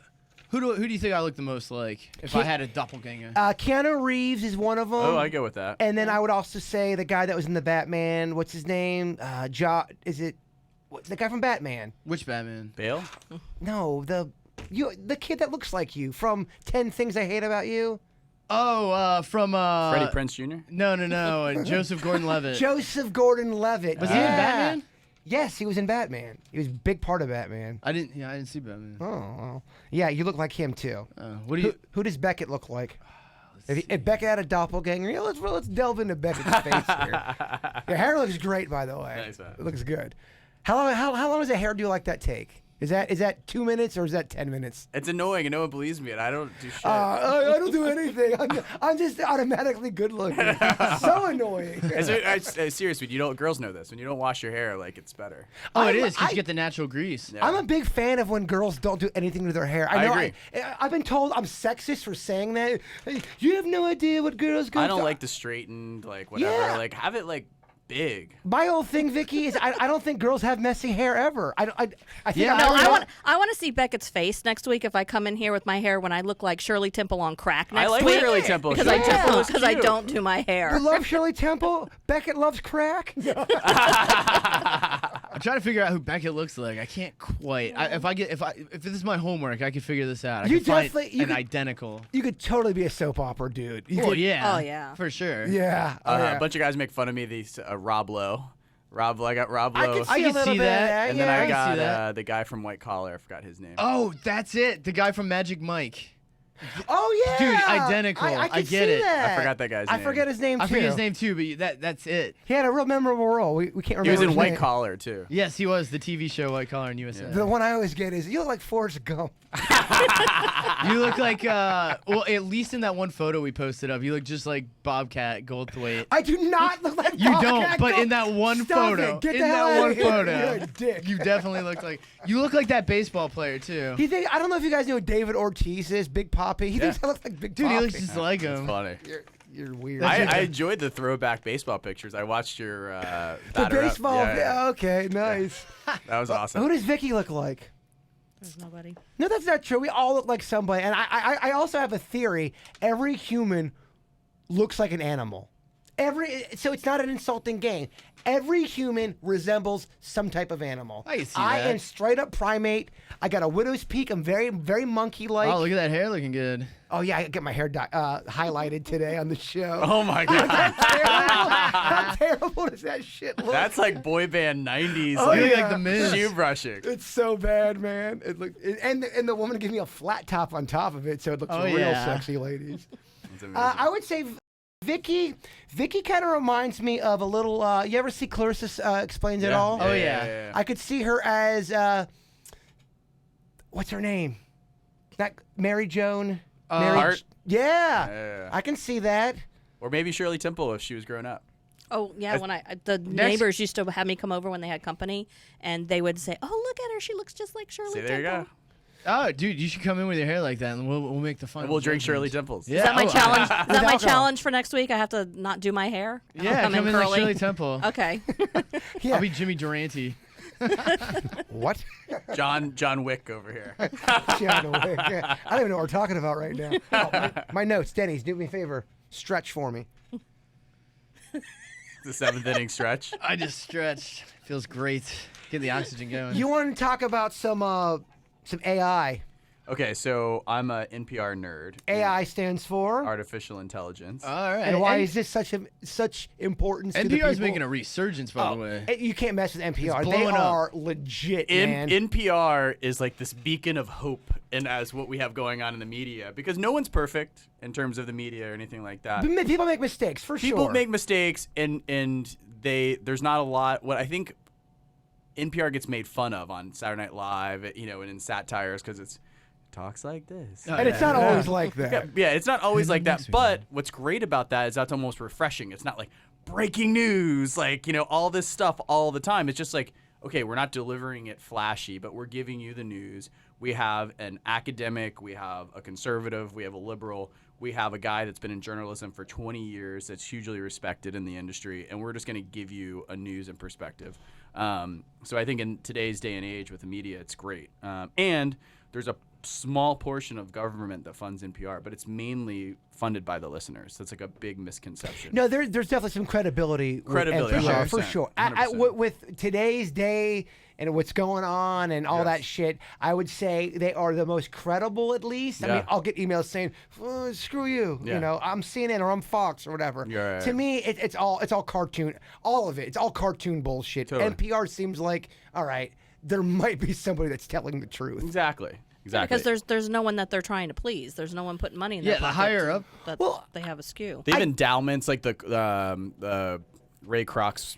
Who do you think I look the most like if I had a doppelganger? Keanu Reeves is one of them. Oh, I go with that. And then I would also say the guy that was in the Batman. What's his name? Is it the guy from Batman? Which Batman? Bale? No, the kid that looks like you from 10 Things I Hate About You. Oh, from Freddie Prinze Jr.? No, Joseph Gordon-Levitt. Joseph Gordon-Levitt. Was he in Batman? Yes, he was in Batman. He was a big part of Batman. I didn't see Batman. Oh, well. Yeah, you look like him too. What do you? Who does Beckett look like? If Beckett had a doppelganger, let's delve into Beckett's face here. Your hair looks great, by the way. Nice, man. It looks good. How long does a hairdo like that take? Is that 2 minutes or is that 10 minutes? It's annoying and no one believes me, and I don't do shit. I don't do anything. I'm just automatically good looking. So annoying. Seriously, girls know this. When you don't wash your hair, like, it's better. Oh, it I- is because I- you get the natural grease. Yeah. I'm a big fan of when girls don't do anything to their hair. I know agree. I've been told I'm sexist for saying that. You have no idea what girls go I through. don't like the straightened, like, whatever. Yeah. Like, have it, like, big. My whole thing, Vicky, is I don't think girls have messy hair ever. I think Yeah, No, I I want to see Beckett's face next week if I come in here with my hair when I look like Shirley Temple on crack next I like week. Shirley Temple. because Shirley Temple is I cute. don't do my hair. You love Shirley Temple. Beckett loves crack. I'm trying to figure out who Beckett looks like. I can't quite. If this is my homework, I could figure this out. I You could find definitely- you an could- identical. You could totally be a soap opera dude. You Oh could- yeah. Oh, yeah. For sure. yeah. Oh, yeah. A bunch of guys make fun of me. These Rob Lowe. I got Rob I Lowe. could see, I a can little see bit of that, and yeah. then I can see got that. the guy from White Collar. I forgot his name. Oh, that's it. The guy from Magic Mike. Oh yeah, Dude, identical. I I could get see it. That. I forgot that guy's I name. forget his name too. I forget his name too, but that's it. He had a real memorable role. We can't remember. He was in his White name. Collar, too. Yes, he was the TV show White Collar in USA. The one I always get is you look like Forrest Gump. You look like well, at least in that one photo we posted up, you look just like Bobcat Goldthwait. I do not look like You Bobcat don't, but in Gold- that one Stop photo, it. Get in the hell that out one of here. photo, You're a dick. you definitely look like that baseball player too. I don't know if you guys know who David Ortiz is, Big Poppy. He thinks I look like Big Dude, Poppy. he looks just like That's him. funny. You're weird. I enjoyed the throwback baseball pictures. I watched your the batter up. baseball. Yeah. Okay, nice. That was awesome. Who does Vicky look like? There's nobody. No, that's not true. We all look like somebody. And I also have a theory. Every human looks like an animal. So it's not an insulting game. Every human resembles some type of animal. I can see I that. am straight up primate. I got a widow's peak. I'm very, very monkey-like. Oh, look at that hair looking good. Oh yeah, I get my hair highlighted today on the show. Oh my god. How terrible does that shit look? That's like boy band 90s. Oh, like, You look yeah. like the Miz. shoe brushing. It's so bad, man. It look and the woman gave me a flat top on top of it, so it looks Oh, real yeah. sexy, ladies. It's amazing. I would say Vicky kind of reminds me of a little. You ever see Clarissa Explains It All? Oh, yeah. I could see her as what's her name? Not Mary Joan. Mary Hart? Yeah, Yeah. I can see that. Or maybe Shirley Temple if she was grown up. Oh yeah, when the neighbors used to have me come over when they had company, and they would say, "Oh, look at her, she looks just like Shirley See, there you Temple." go. Oh, dude, you should come in with your hair like that, and we'll make the fun. And we'll drink Shirley Temples. Yeah. Is that my Oh, challenge? Is that my alcohol. challenge for next week? I have to not do my hair. I'll Yeah, come in like curly. Shirley Temple. Okay. Yeah. I'll be Jimmy Durante. What? John Wick over here. John Wick. I don't even know what we're talking about right now. Oh, my notes, Denny's. Do me a favor. Stretch for me. The 7th inning stretch. I just stretched. Feels great. Get the oxygen going. You want to talk about some AI? Okay, so I'm a NPR nerd. AI stands for. Artificial intelligence. All right. And why is this such importance to the NPR is people? making a resurgence, by the way. You can't mess with NPR. It's They blowing up. are legit, man. NPR is like this beacon of hope and as what we have going on in the media because no one's perfect in terms of the media or anything like that. People make mistakes, for sure. People make mistakes and there's not a lot. What I think NPR gets made fun of on Saturday Night Live, and in satires because it's talks like this. And it's not always like that. Yeah, it's not always like that. But what's great about that is that's almost refreshing. It's not like breaking news, like, all this stuff all the time. It's just like, okay, we're not delivering it flashy, but we're giving you the news. We have an academic, we have a conservative, we have a liberal, we have a guy that's been in journalism for 20 years that's hugely respected in the industry, and we're just going to give you a news and perspective. So I think in today's day and age with the media, it's great. And there's a small portion of government that funds NPR, but it's mainly funded by the listeners. That's like a big misconception. No, there's definitely some credibility. Credibility, with NPR, for 100%, sure. 100%. With today's day and what's going on and all that shit, I would say they are the most credible, at least. I Yeah. mean, I'll get emails saying, "Screw you," Yeah. I'm CNN or I'm Fox or whatever. Yeah, right. To me, it's all cartoon. All of it. It's all cartoon bullshit. Totally. NPR seems like, all right, there might be somebody that's telling the truth. Exactly. Because there's no one that they're trying to please. There's no one putting money in their Yeah, the pocket higher up. that they have a skew. They have endowments like the Ray Kroc's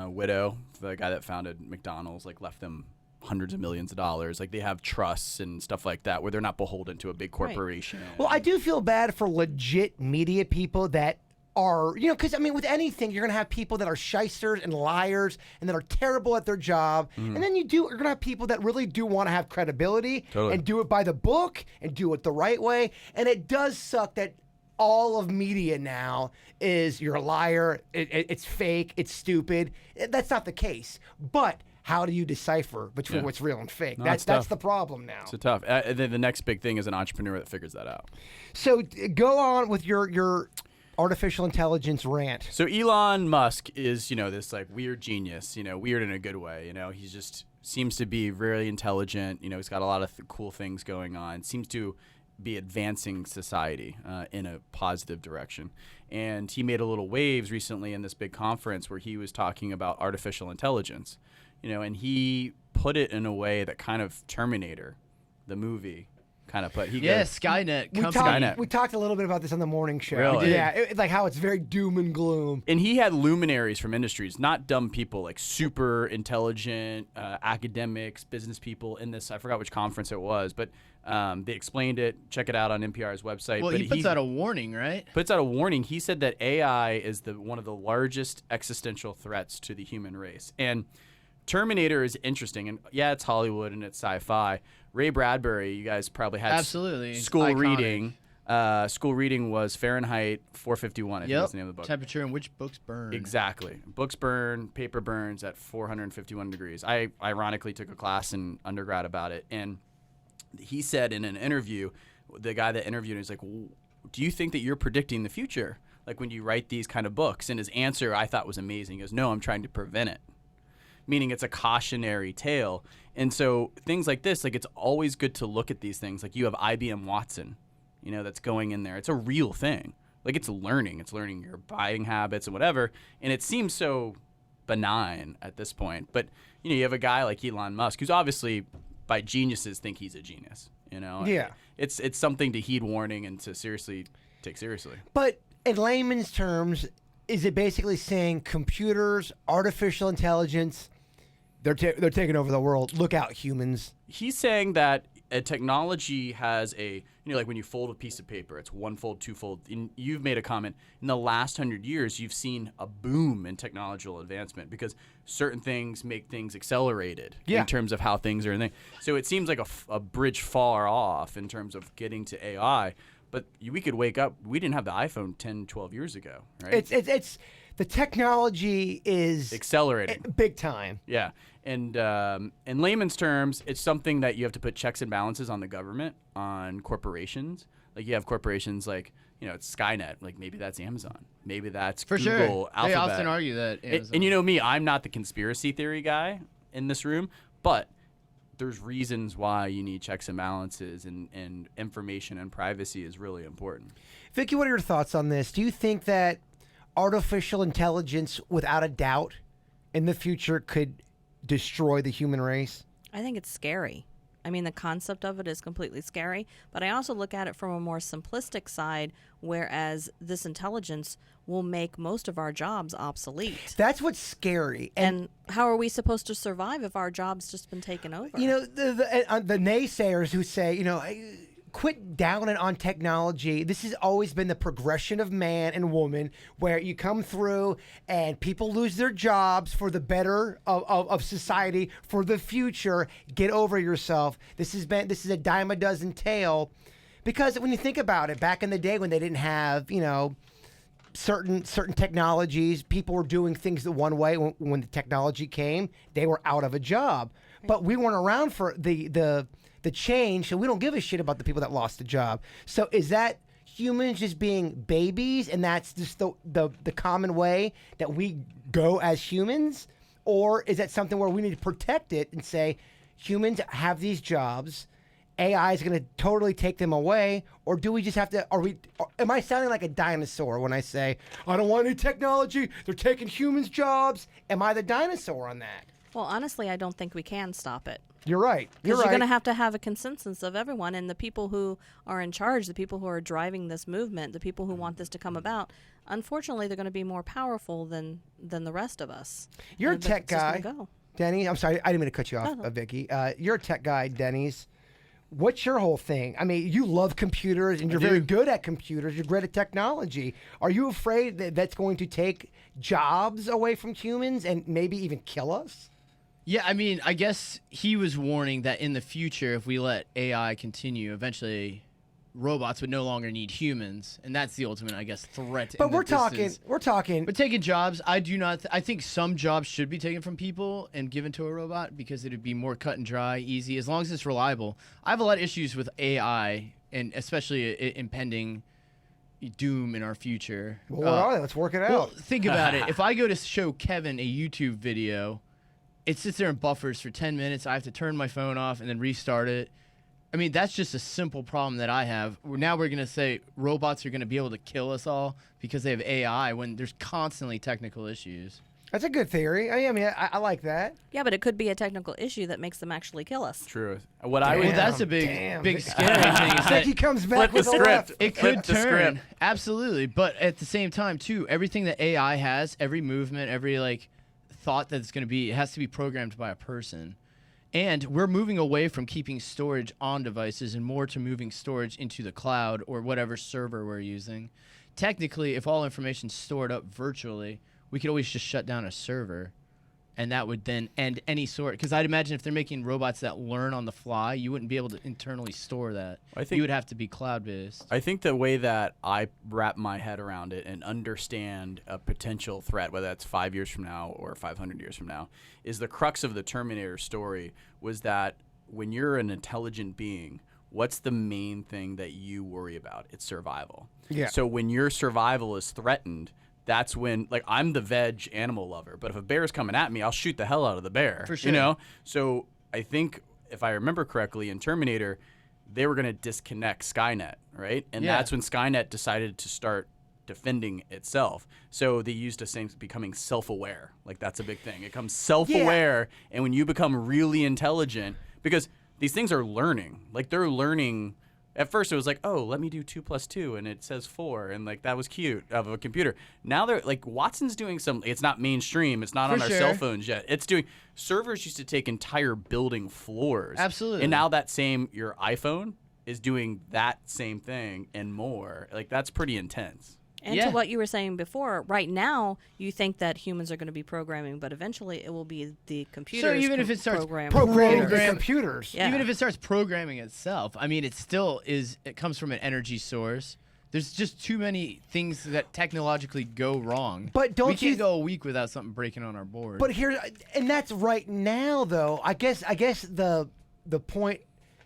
widow, the guy that founded McDonald's, like left them hundreds of millions of dollars. Like they have trusts and stuff like that where they're not beholden to a big corporation. Well, I do feel bad for legit media people that are, because, with anything, you're going to have people that are shysters and liars and that are terrible at their job. And then you're going to have people that really do want to have credibility and do it by the book and do it the right way. And it does suck that all of media now is you're a liar, it's fake, it's stupid. That's not the case. But how do you decipher between what's real and fake? No, That's it's tough. the problem now. It's tough. And then the next big thing is an entrepreneur that figures that out. So go on with your artificial intelligence rant. So Elon Musk is, this like weird genius, weird in a good way. He just seems to be really intelligent. He's got a lot of cool things going on. Seems to be advancing society in a positive direction. And he made a little waves recently in this big conference where he was talking about artificial intelligence, and he put it in a way that kind of Terminator, the movie, kind of put. Skynet. Skynet. We talked a little bit about this on the morning show. Really? We did. Yeah, like how it's very doom and gloom. And he had luminaries from industries, not dumb people, like super intelligent academics, business people in this. I forgot which conference it was, but they explained it. Check it out on NPR's website. Well, but he puts out a warning, right? Puts out a warning. He said that AI is one of the largest existential threats to the human race. And Terminator is interesting. And yeah, it's Hollywood and it's sci-fi. Ray Bradbury, you guys probably had Absolutely. school Iconic. reading. School reading was Fahrenheit 451, I think that's the name of the book. Temperature in which books burn. Exactly. Books burn, paper burns at 451 degrees. I ironically took a class in undergrad about it. And he said in an interview, the guy that interviewed him was like, do you think that you're predicting the future? Like when you write these kind of books? And his answer I thought was amazing. He goes, no, I'm trying to prevent it. Meaning it's a cautionary tale. And so things like this, like it's always good to look at these things. Like you have IBM Watson, that's going in there. It's a real thing. Like it's learning your buying habits and whatever. And it seems so benign at this point. But, you have a guy like Elon Musk who's obviously by geniuses think he's a genius, Yeah. It's something to heed warning and to take seriously. But in layman's terms, is it basically saying computers, artificial intelligence, they're taking over the world? Look out, humans. He's saying that a technology has like when you fold a piece of paper, it's one fold, two fold. And you've made a comment, in the last 100 years, you've seen a boom in technological advancement because certain things make things accelerated in terms of how things are. So it seems like a bridge far off in terms of getting to AI. But we could wake up, we didn't have the iPhone 10, 12 years ago, right? It's the technology is accelerating. Big time. Yeah. And in layman's terms, it's something that you have to put checks and balances on the government, on corporations. Like you have corporations like, it's Skynet. Like maybe that's Amazon. Maybe that's For Google, sure. Alphabet. They often argue that Amazon. And you know me, I'm not the conspiracy theory guy in this room, but there's reasons why you need checks and balances, and information and privacy is really important. Vicky, what are your thoughts on this? Do you think that artificial intelligence, without a doubt, in the future could destroy the human race? I think it's scary. I mean, the concept of it is completely scary, but I also look at it from a more simplistic side, whereas this intelligence will make most of our jobs obsolete. That's what's scary. And how are we supposed to survive if our job's just been taken over? You know, the naysayers who say, you know, "Hey, quit downing on technology. This has always been the progression of man and woman, where you come through and people lose their jobs for the better of society, for the future. Get over yourself. This is a dime a dozen tale." Because when you think about it, back in the day when they didn't have, you know, certain technologies, people were doing things the one way. When the technology came, they were out of a job. But we weren't around for the change, so we don't give a shit about the people that lost the job. So is that humans just being babies, and that's just the common way that we go as humans? Or is that something where we need to protect it and say, humans have these jobs, AI is going to totally take them away? Or do we just have to, am I sounding like a dinosaur when I say, I don't want any technology, they're taking humans' jobs? Am I the dinosaur on that? Well, honestly, I don't think we can stop it. You're right. You're Because right. you're going to have a consensus of everyone, and the people who are in charge, the people who are driving this movement, the people who want this to come about, unfortunately, they're going to be more powerful than the rest of us. You're a And tech it's just guy, gonna go. Denny. I'm sorry, I didn't mean to cut you off, No. Vicky. You're a tech guy, Denny's. What's your whole thing? I mean, you love computers, and you're very good at computers. You're great at technology. Are you afraid that that's going to take jobs away from humans and maybe even kill us? Yeah, I mean, I guess he was warning that in the future, if we let AI continue, eventually robots would no longer need humans, and that's the ultimate, I guess, threat. But in the we're distance. talking. But taking jobs, I do not. I think some jobs should be taken from people and given to a robot because it'd be more cut and dry, easy, as long as it's reliable. I have a lot of issues with AI, and especially impending doom in our future. Well, what are they? Let's work it out. Well, think about it. If I go to show Kevin a YouTube video, it sits there and buffers for 10 minutes. I have to turn my phone off and then restart it. I mean, that's just a simple problem that I have. Now we're going to say robots are going to be able to kill us all because they have AI when there's constantly technical issues. That's a good theory. I mean, I like that. Yeah, but it could be a technical issue that makes them actually kill us. True. What I would Well, that's a Damn. big scary thing. Is that Vicky comes back flip with the a script. laugh. it Flip could the turn. script. Absolutely. But at the same time, too, everything that AI has, every movement, every thought that's going to be, it has to be programmed by a person. And we're moving away from keeping storage on devices and more to moving storage into the cloud or whatever server we're using. Technically, if all information's stored up virtually, we could always just shut down a server, and that would then end any sort. Because I'd imagine if they're making robots that learn on the fly, you wouldn't be able to internally store that. I think- you would have to be cloud-based. I think the way that I wrap my head around it and understand a potential threat, whether that's 5 years from now or 500 years from now, is the crux of the Terminator story was that when you're an intelligent being, what's the main thing that you worry about? It's survival. Yeah. So when your survival is threatened, that's when, I'm the veg animal lover, but if a bear's coming at me, I'll shoot the hell out of the bear. For sure. You know? So I think, if I remember correctly, in Terminator, they were going to disconnect Skynet, right? And Yeah. that's when Skynet decided to start defending itself. So they used a saying, becoming self-aware. That's a big thing. It becomes self-aware, and when you become really intelligent, because these things are learning. They're learning. At first, it was oh, let me do 2 + 2, and it says 4, and that was cute of a computer. Now they're Watson's doing some. It's not mainstream. It's not For on our sure. cell phones yet. It's doing. Servers used to take entire building floors. Absolutely. And now your iPhone is doing that same thing and more. That's pretty intense. And Yeah. to what you were saying before, right now you think that humans are going to be programming, but eventually it will be the computers. So even if it starts programming. Programming the Program- computers. Yeah. Even if it starts programming itself, I mean, it still is. It comes from an energy source. There's just too many things that technologically go wrong. But don't we can't you- go a week without something breaking on our board? But here, and that's right now, though. I guess the point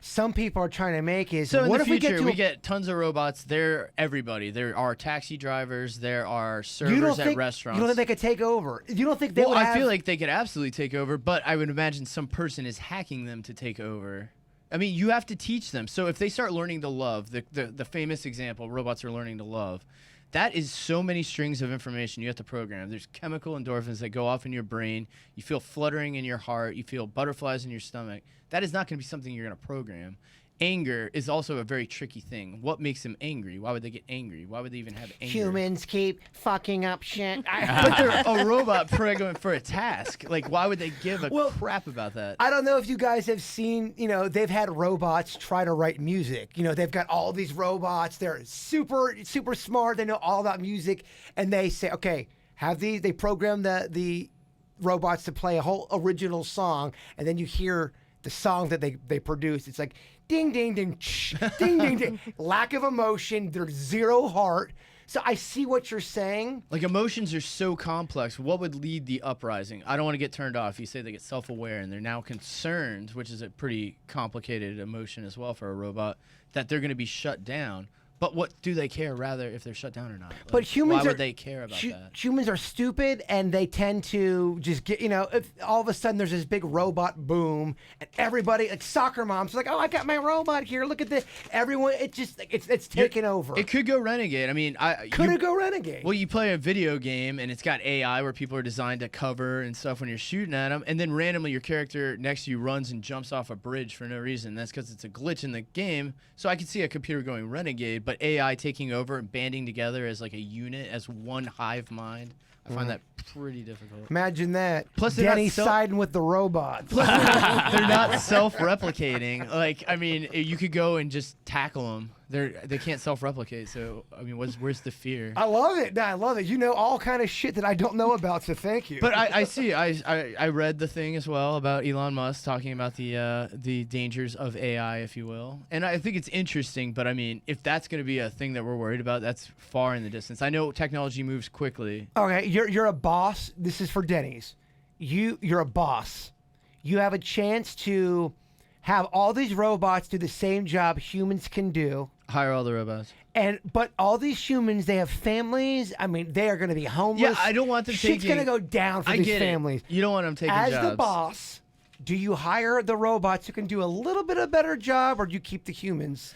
some people are trying to make is So in what the if we future, get to we a- get tons of robots. They're everybody. There are taxi drivers. There are you servers don't at think restaurants. you don't think they could take over? You don't think they well, would I have? feel like they could absolutely take over, but I would imagine some person is hacking them to take over. I mean, you have to teach them. So if they start learning to love, the famous example, robots are learning to love, that is so many strings of information you have to program. There's chemical endorphins that go off in your brain. You feel fluttering in your heart. You feel butterflies in your stomach. That is not going to be something you're going to program. Anger is also a very tricky thing. What makes them angry? Why would they get angry? Why would they even have anger? humans keep fucking up shit. But they're a robot programmed for a task. Like, why would they give a Well, crap about that? I don't know if you guys have seen, they've had robots try to write music. They've got all these robots. They're super, super smart. They know all about music. And they say, okay, they program the robots to play a whole original song. And then you hear the song that they produce. It's like, ding, ding, ding, ding, ding, ding. Lack of emotion. There's zero heart. So I see what you're saying. Like, emotions are so complex. What would lead the uprising? I don't want to get turned off. You say they get self-aware and they're now concerned, which is a pretty complicated emotion as well for a robot, that they're going to be shut down. But what do they care, rather, if they're shut down or not? Like, But humans why are, would they care about that? Humans are stupid, and they tend to just get, if all of a sudden there's this big robot boom, and everybody, like soccer moms, are like, oh, I got my robot here. Look at this. Everyone, it's taken over. It could go renegade. I mean, Could it go renegade? Well, you play a video game and it's got AI where people are designed to cover and stuff when you're shooting at them, and then randomly your character next to you runs and jumps off a bridge for no reason. That's because it's a glitch in the game. So I could see a computer going renegade, but AI taking over and banding together as like a unit, as one hive mind. I find that pretty difficult. Imagine that. Plus, they're not Denny so- siding with the robots. They're not self-replicating. Like, I mean, you could go and just tackle them. They can't self-replicate. So, I mean, where's the fear? I love it. I love it. You know all kind of shit that I don't know about, so thank you. But I see. I read the thing as well about Elon Musk talking about the dangers of AI, if you will, and I think it's interesting. But I mean, if that's going to be a thing that we're worried about, that's far in the distance. I know technology moves quickly. Okay, you're a boss. This is for Denny's. You're a boss. You have a chance to have all these robots do the same job humans can do. Hire all the robots. But all these humans, they have families. I mean, they are going to be homeless. Yeah, I don't want them Shit's taking. going to go down for I these get families. it. You don't want them taking As jobs. the boss, do you hire the robots who can do a little bit of better job, or do you keep the humans?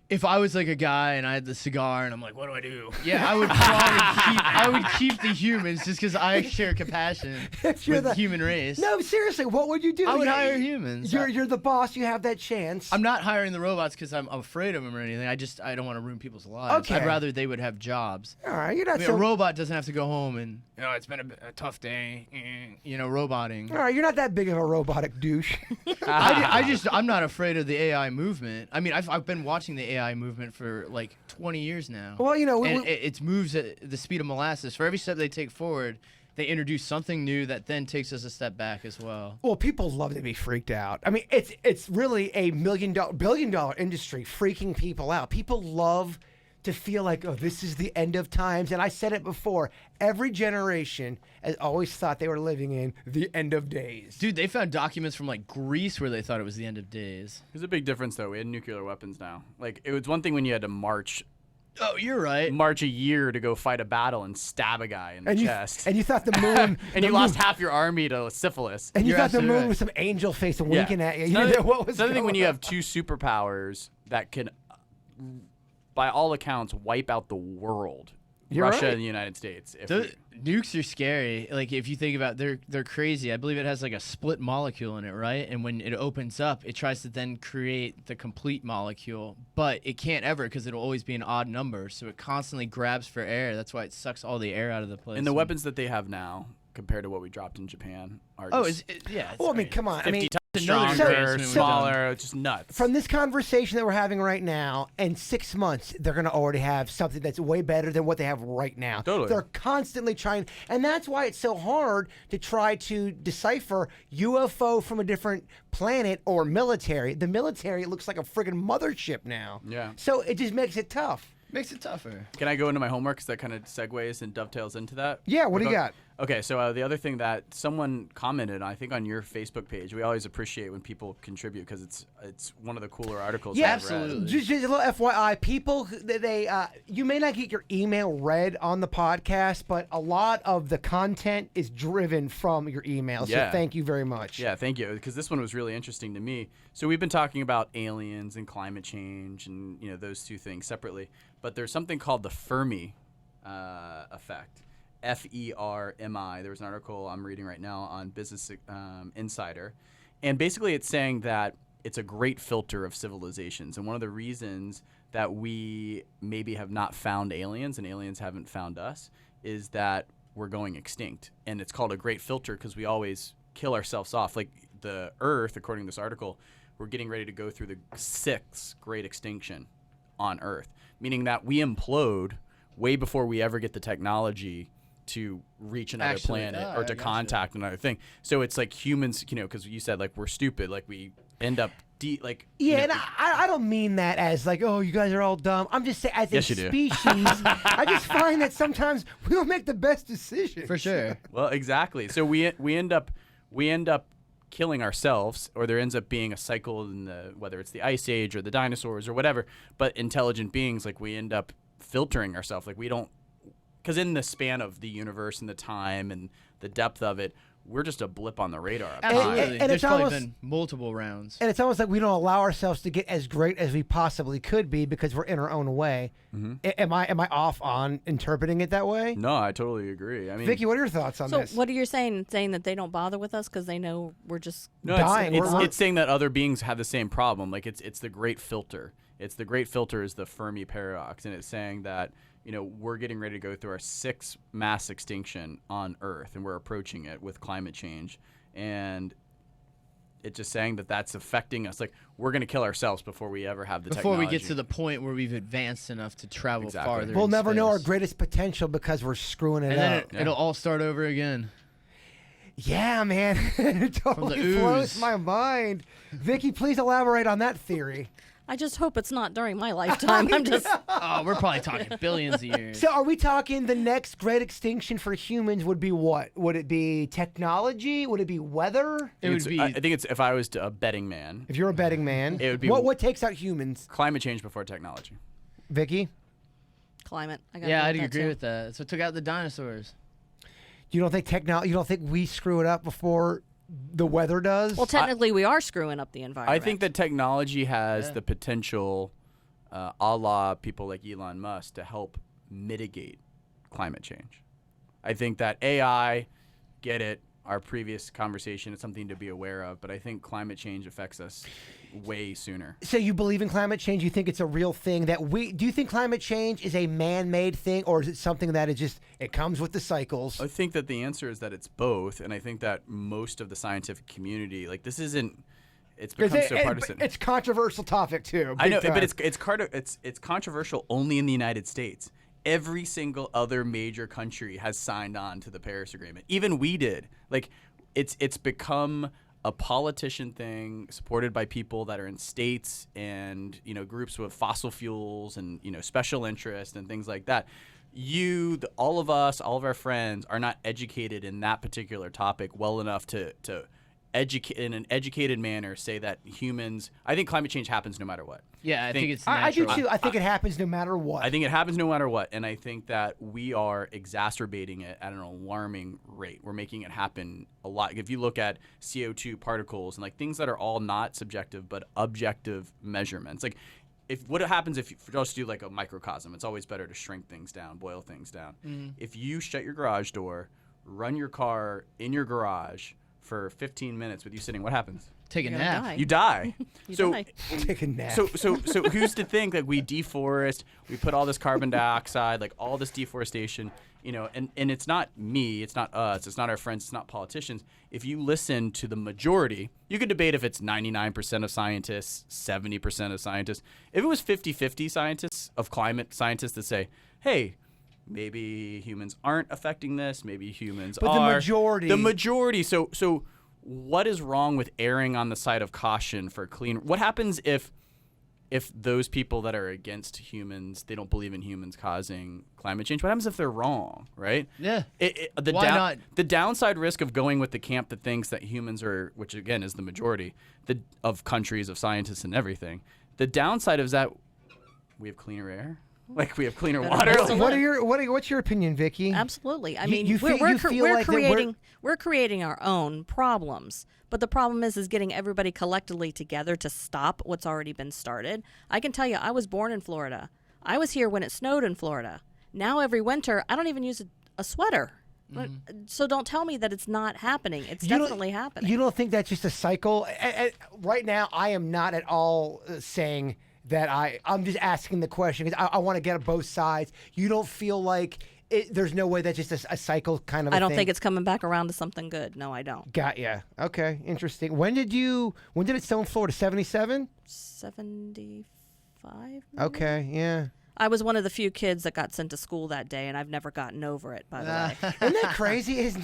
If I was like a guy and I had the cigar and I'm like, what do I do? Yeah, I would probably keep the humans just because I share compassion If you're with the the- human race. No, seriously, what would you do? I would You- hire humans. You're the boss. You have that chance. I'm not hiring the robots because I'm afraid of them or anything. I don't want to ruin people's lives. Okay. I'd rather they would have jobs. All right, you're I not mean, so. a robot doesn't have to go home and it's been a tough day. Roboting. All right, you're not that big of a robotic douche. I'm not afraid of the AI movement. I mean, I've been watching the AI movement for like 20 years now. Well, and it moves at the speed of molasses. For every step they take forward, they introduce something new that then takes us a step back as well. Well, people love to be freaked out. I mean, it's really a billion-dollar industry freaking people out. People love to feel like, oh, this is the end of times. And I said it before, every generation has always thought they were living in the end of days. Dude, they found documents from like Greece where they thought it was the end of days. There's a big difference, though. We had nuclear weapons now. Like, it was one thing when you had to march Oh, you're right. a year to go fight a battle and stab a guy in the chest. And you thought the moon... And you lost half your army to syphilis. And you You're thought the absolutely moon right. was some angel face winking at you. You Another- didn't know what was it's another thing when going you on. have two superpowers that can, by all accounts, wipe out the world. You're Russia right. and the United States. If Those nukes are scary. Like, if you think about they're crazy. I believe it has like a split molecule in it, right? And when it opens up, it tries to then create the complete molecule, but it can't ever because it'll always be an odd number. So it constantly grabs for air. That's why it sucks all the air out of the place. and the weapons that they have now, compared to what we dropped in Japan, are Oh, just yeah. It's Well, I mean, great. come on. I 50 mean, times another stronger, advancement we've smaller, just nuts. from this conversation that we're having right now, in 6 months, they're going to already have something that's way better than what they have right now. Totally. They're constantly trying, and that's why it's so hard to try to decipher UFO from a different planet or military. The military looks like a friggin' mothership now. Yeah. So it just makes it tough. Makes it tougher. Can I go into my homework? Because that kind of segues and dovetails into that. Yeah, what do you got? Okay, so the other thing that someone commented, I think on your Facebook page, we always appreciate when people contribute because it's one of the cooler articles Yeah, I've read. absolutely. Just a little FYI, people, you may not get your email read on the podcast, but a lot of the content is driven from your email. So Yeah. thank you very much. Yeah, thank you, because this one was really interesting to me. So we've been talking about aliens and climate change and those two things separately, but there's something called the Fermi effect. FERMI. There was an article I'm reading right now on Business Insider, and basically it's saying that it's a great filter of civilizations, and one of the reasons that we maybe have not found aliens and aliens haven't found us is that we're going extinct, and it's called a great filter because we always kill ourselves off. Like the Earth, according to this article, we're getting ready to go through the 6th great extinction on Earth, meaning that we implode way before we ever get the technology to reach another Actually, planet I or to gotcha. contact another thing. So it's like humans, because you said like we're stupid, like we end up Yeah, and I don't mean that as like, oh, you guys are all dumb. I'm just saying, as Yes, a you do. species, I just find that sometimes we don't make the best decisions. For sure. well, exactly. So we end up killing ourselves, or there ends up being a cycle in whether it's the ice age or the dinosaurs or whatever. But intelligent beings, like we end up filtering ourselves, like we don't. Because in the span of the universe and the time and the depth of it, we're just a blip on the radar. of time. Absolutely. and There's it's probably almost- been multiple rounds. And it's almost like we don't allow ourselves to get as great as we possibly could be because we're in our own way. Am I off on interpreting it that way? No, I totally agree. I mean, Vicky, what are your thoughts on So this? what are you saying? Saying that they don't bother with us because they know we're just no, dying. it's saying that other beings have the same problem. Like it's the great filter. It's the great filter is the Fermi paradox, and it's saying that we're getting ready to go through our 6th mass extinction on Earth, and we're approaching it with climate change, and it's just saying that that's affecting us. Like we're going to kill ourselves before we ever have the Before we technology. get to the point where we've advanced enough to travel Exactly. farther. We'll in never know our space. greatest potential because we're screwing it And then up. it'll all start over again. Yeah, man. It totally the blows ooze. my mind. Vicky, please elaborate on that theory. I just hope it's not during my lifetime. I'm just Oh, we're probably talking billions of years. So are we talking the next great extinction for humans would be what? Would it be technology? Would it be weather? It would be I think it's if I was a betting man, If you're a betting man. It would be- What takes out humans? climate change before technology. Vicky? climate. I gotta yeah, go I'd with that agree too. with that. That's what took out the dinosaurs. You don't think you don't think we screw it up before the weather does? Well, technically, we are screwing up the environment. I think that technology has Yeah. the potential, a la people like Elon Musk, to help mitigate climate change. I think that AI, get it, our previous conversation, is something to be aware of, but I think climate change affects us way sooner. So you believe in climate change? You think it's a real thing do you think climate change is a man-made thing, or is it something that it comes with the cycles? I think that the answer is that it's both, and I think that most of the scientific community, like it's become so partisan. It's controversial topic too. I big know, time. but it's controversial only in the United States. Every single other major country has signed on to the Paris Agreement. Even we did. Like, it's become a politician thing supported by people that are in states and groups with fossil fuels and special interest and things like that. All of us, all of our friends are not educated in that particular topic well enough to educate in an educated manner, say that humans. I think climate change happens no matter what. Yeah, I think it's I do natural. too. I think it happens no matter what. I think it happens no matter what, and I think that we are exacerbating it at an alarming rate. We're making it happen a lot. If you look at CO2 particles and like things that are all not subjective but objective measurements, like what happens if you just do like a microcosm? It's always better to shrink things down, boil things down. If you shut your garage door, run your car in your garage for 15 minutes with you sitting, what happens? Take a You're gonna nap. die. You die. so die. Take a nap. so who's to think like we deforest, we put all this carbon dioxide, like all this deforestation, and it's not me, it's not us, it's not our friends, it's not politicians. If you listen to the majority, you could debate if it's 99% of scientists, 70% of scientists. If it was 50-50 scientists of climate scientists that say, hey, maybe humans aren't affecting this, maybe humans But are. the majority- So what is wrong with erring on the side of caution for clean? What happens if if those people that are against humans, they don't believe in humans causing climate change, what happens if they're wrong, right? Yeah. Why not? The downside risk of going with the camp that thinks that humans are, which again is the majority of countries, of scientists and everything, the downside is that we have cleaner air, like we have cleaner water. What's your opinion, Vicky? Absolutely. I You- mean, you feel- we're, you cre- feel we're like that we're- creating we're creating our own problems. But the problem is getting everybody collectively together to stop what's already been started. I can tell you, I was born in Florida. I was here when it snowed in Florida. Now every winter, I don't even use a sweater. So don't tell me that it's not happening. It's You don't- definitely happening. You don't think that's just a cycle? Right now, I am not at all saying that I'm just asking the question because I want to get both sides. You don't feel like there's no way that's just a cycle kind of a I don't thing? think it's coming back around to something good. No, I don't. Got ya. Okay, interesting. When did it snow in Florida? 77? 75? Okay, yeah. I was one of the few kids that got sent to school that day, and I've never gotten over it, by the way. Isn't that crazy? It's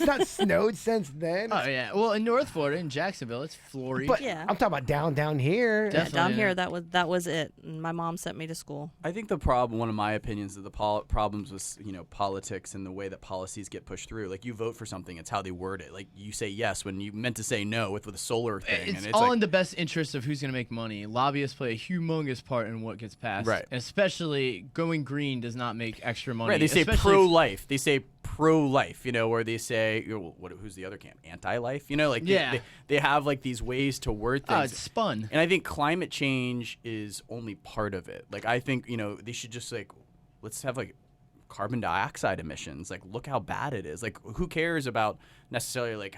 not snowed since then. Oh yeah. Well, in North Florida, in Jacksonville, it's flory. But Yeah. I'm talking about down here. Yeah, down Definitely, here, yeah. that was it. And my mom sent me to school. I think one of my opinions, of the problems with politics and the way that policies get pushed through. Like you vote for something, it's how they word it. Like you say yes when you meant to say no with the solar thing. It's and all like, in the best interest of who's going to make money. Lobbyists play a humongous part in what gets passed. Right. And especially going green does not make extra money. right. They say especially pro-life. They say pro-life. Where they say who's the other camp? Anti-life. Yeah. They have like these ways to word Oh, things. it's spun. And I think climate change is only part of it. Like I think they should just let's have like carbon dioxide emissions. Like look how bad it is. Like who cares about necessarily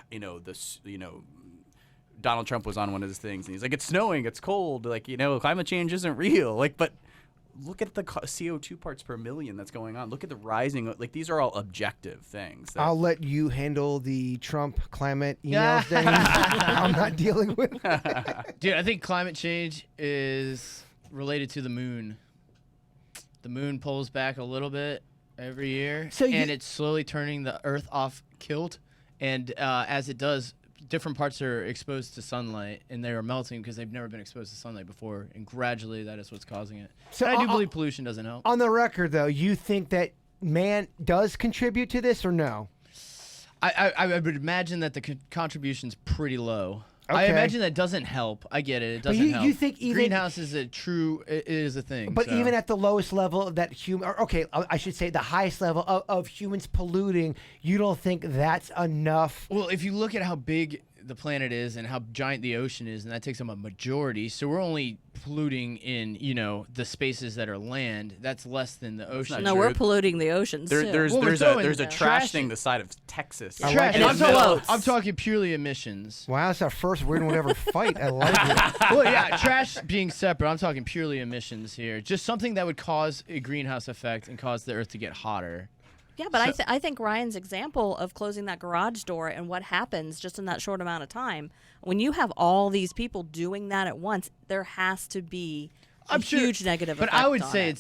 Donald Trump was on one of his things and he's like it's snowing, it's cold. Like climate change isn't real. Like but look at the CO2 parts per million that's going on. Look at the rising. Like these are all objective things. I'll let you handle the Trump climate emails. Danny. I'm not dealing with. Dude, I think climate change is related to the moon. The moon pulls back a little bit every year, and it's slowly turning the Earth off kilt. And as it does, different parts are exposed to sunlight, and they are melting because they've never been exposed to sunlight before. And gradually, that is what's causing it. So And I do believe pollution doesn't help. On the record, though, you think that man does contribute to this or no? I would imagine that the contribution's pretty low. I Okay. imagine that doesn't help. I get it. It But doesn't you help. think even- greenhouse is it is a thing. But so. even at the lowest level of that I should say the highest level of humans polluting, you don't think that's enough? Well, if you look at how big the planet is and how giant the ocean is, and that takes up a majority, so we're only polluting in the spaces that are land. That's less than the ocean. No, Sure. we're polluting the oceans too. there's Well, we're there's a throwing there's a trash trash in- thing the side of Texas. I like Trash. it. And It I'm talking purely emissions. Wow, that's our first weird one ever fight. I like it. Well, yeah, trash being separate. I'm talking purely emissions here. Just something that would cause a greenhouse effect and cause the Earth to get hotter. Yeah, but I think Ryan's example of closing that garage door and what happens just in that short amount of time, when you have all these people doing that at once, there has to be a huge negative but effect I would on say it.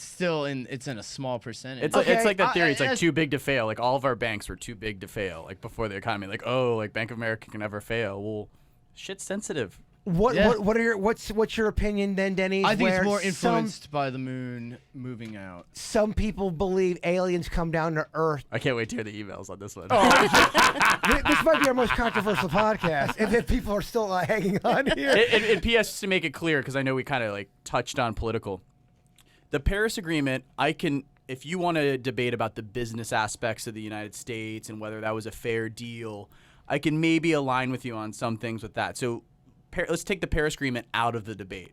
it's in a small percentage. It's Okay, it's like that theory. It's like as- too big to fail. Like all of our banks were too big to fail. Like before the economy. Like like Bank of America can never fail. Well, shit's sensitive. Yeah. What's your opinion then, Denny? I think where it's more some- influenced by the moon moving out. Some people believe aliens come down to Earth. I can't wait to hear the emails on this one. This might be our most controversial podcast, if people are still hanging on here. And P.S. just to make it clear, because I know we kind of touched on political. The Paris Agreement, if you want to debate about the business aspects of the United States and whether that was a fair deal, I can maybe align with you on some things with that. So let's take the Paris Agreement out of the debate.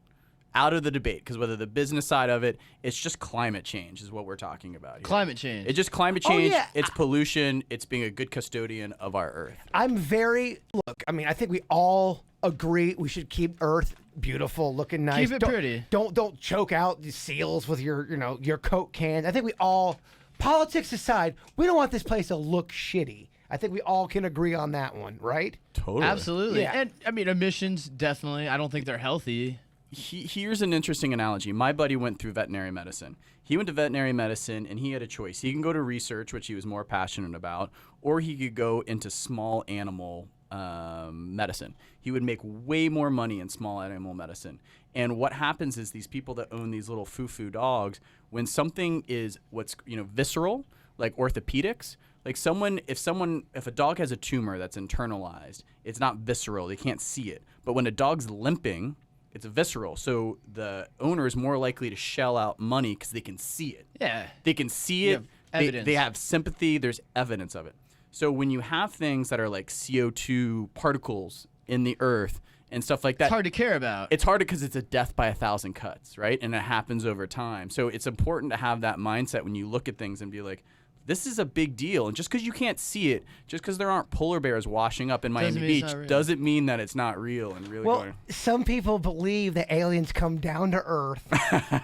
Because whether the business side of it, it's just climate change is what we're talking about here. Climate change. It's just climate change. yeah. It's pollution. It's being a good custodian of our Earth. I think we all agree we should keep Earth beautiful, looking nice. Keep it Don't- pretty. Don't choke out the seals with your Coke cans. I think we all, politics aside, we don't want this place to look shitty. I think we all can agree on that one, right? Totally. Absolutely. Yeah. And I mean, emissions, definitely. I don't think they're healthy. Here's an interesting analogy. My buddy went through veterinary medicine. He went to veterinary medicine and he had a choice. He can go to research, which he was more passionate about, or he could go into small animal medicine. He would make way more money in small animal medicine. And what happens is these people that own these little foo-foo dogs, when something is what's visceral, like orthopedics, like if a dog has a tumor that's internalized, it's not visceral. They can't see it. But when a dog's limping, it's visceral. So the owner is more likely to shell out money because they can see it. Yeah. They can see it. Evidence. They have sympathy. There's evidence of it. So when you have things that are like CO2 particles in the earth and stuff like that, It's hard to care about. it's hard because it's a death by 1,000 cuts, right? And it happens over time. So it's important to have that mindset when you look at things and be like, this is a big deal. And just because you can't see it, just because there aren't polar bears washing up in Miami mean it's Beach, not real. doesn't mean that it's not real and really Well, going. some people believe that aliens come down to Earth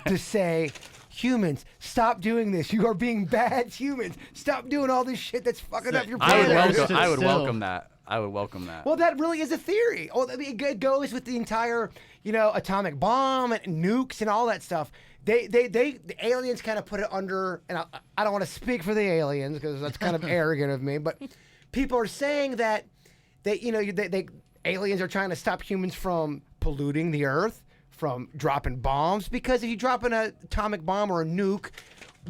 to say, humans, stop doing this. You are being bad humans. Stop doing all this shit that's fucking up your I would planet. Stood welcome. I would still. welcome that. I would welcome that. Well, that really is a theory. Oh, I mean, it goes with the entire, atomic bomb and nukes and all that stuff. The aliens kind of put it under, and I don't want to speak for the aliens because that's kind of arrogant of me, but people are saying that aliens are trying to stop humans from polluting the earth, from dropping bombs, because if you drop an atomic bomb or a nuke,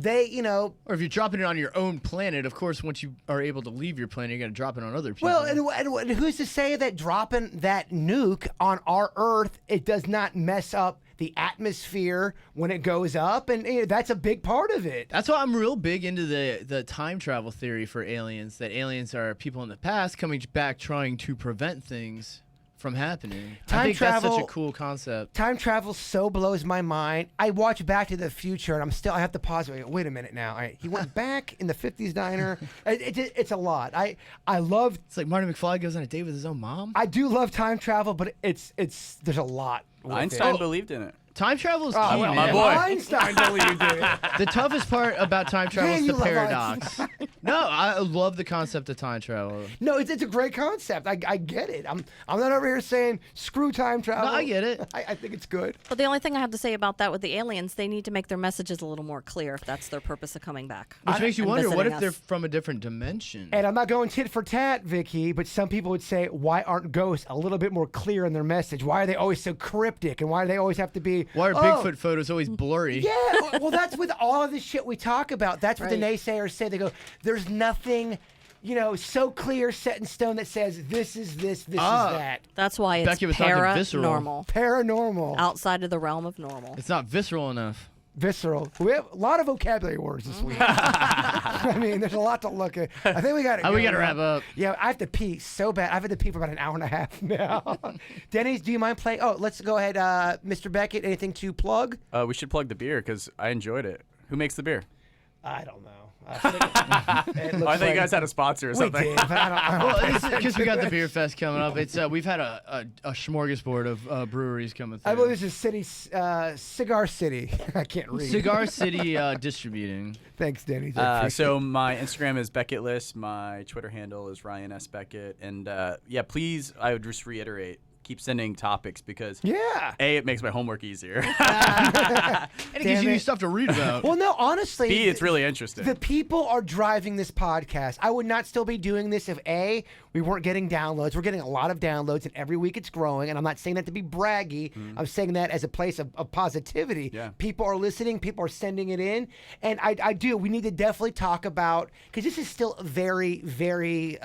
Or if you're dropping it on your own planet, of course, once you are able to leave your planet, you're going to drop it on other people. Well, and who's to say that dropping that nuke on our Earth, it does not mess up the atmosphere when it goes up? And that's a big part of it. That's why I'm real big into the time travel theory for aliens, that aliens are people in the past coming back trying to prevent things from happening. Time I think that's travel- such a cool concept. Time travel so blows my mind. I watch Back to the Future, and I have to pause. Wait a minute now. All right, he went back in the 50s diner. It's a lot. I love. It's like Marty McFly goes on a date with his own mom. I do love time travel, but there's a lot. with Einstein it. believed in it. Time travel is key, Oh, well, man. my boy. Einstein believed in it. The toughest part about time travel Man, is you the love paradox. No, I love the concept of time travel. No, it's a great concept. I get it. I'm not over here saying screw time travel. No, I get it. I think it's good. But the only thing I have to say about that with the aliens, they need to make their messages a little more clear if that's their purpose of coming back. Which makes you and wonder, what if visiting they're us. from a different dimension? And I'm not going tit for tat, Vicky, but some people would say, why aren't ghosts a little bit more clear in their message? Why are they always so cryptic? And why do they always have to be? Why are "Oh, Bigfoot photos always blurry? Yeah, well, that's with all of this shit we talk about. That's what the Right. naysayers say. They go, there's nothing, so clear, set in stone that says this is this, this is that. That's why it's Becky was talking visceral. paranormal, Paranormal, outside of the realm of normal. It's not visceral enough. visceral. We have a lot of vocabulary words this week. I mean, there's a lot to look at. I think we got to. We got to wrap up. Yeah, I have to pee so bad. I've had to pee for about an hour and a half now. Denny's, do you mind playing? Oh, let's go ahead. Mr. Beckett, anything to plug? We should plug the beer because I enjoyed it. Who makes the beer? I don't know. Oh, I thought you guys had a sponsor or We something. did, but I don't Well, because we got the beer fest coming up. It's we've had a smorgasbord of breweries coming I through. believe this is Cigar City. I can't read. Cigar City Distributing. Thanks, Denny's. I appreciate So my Instagram is Becketless. My Twitter handle is Ryan S. Beckett. And yeah, please, I would just reiterate, keep sending topics because Yeah. A, it makes my homework easier. And it gives Damn you it. stuff to read about. Well, no, honestly. B, it's really interesting. The people are driving this podcast. I would not still be doing this if A, we weren't getting downloads. We're getting a lot of downloads, and every week it's growing. And I'm not saying that to be braggy. I'm saying that as a place of positivity. Yeah. People are listening. People are sending it in. And I do. We need to definitely talk about, because this is still very, very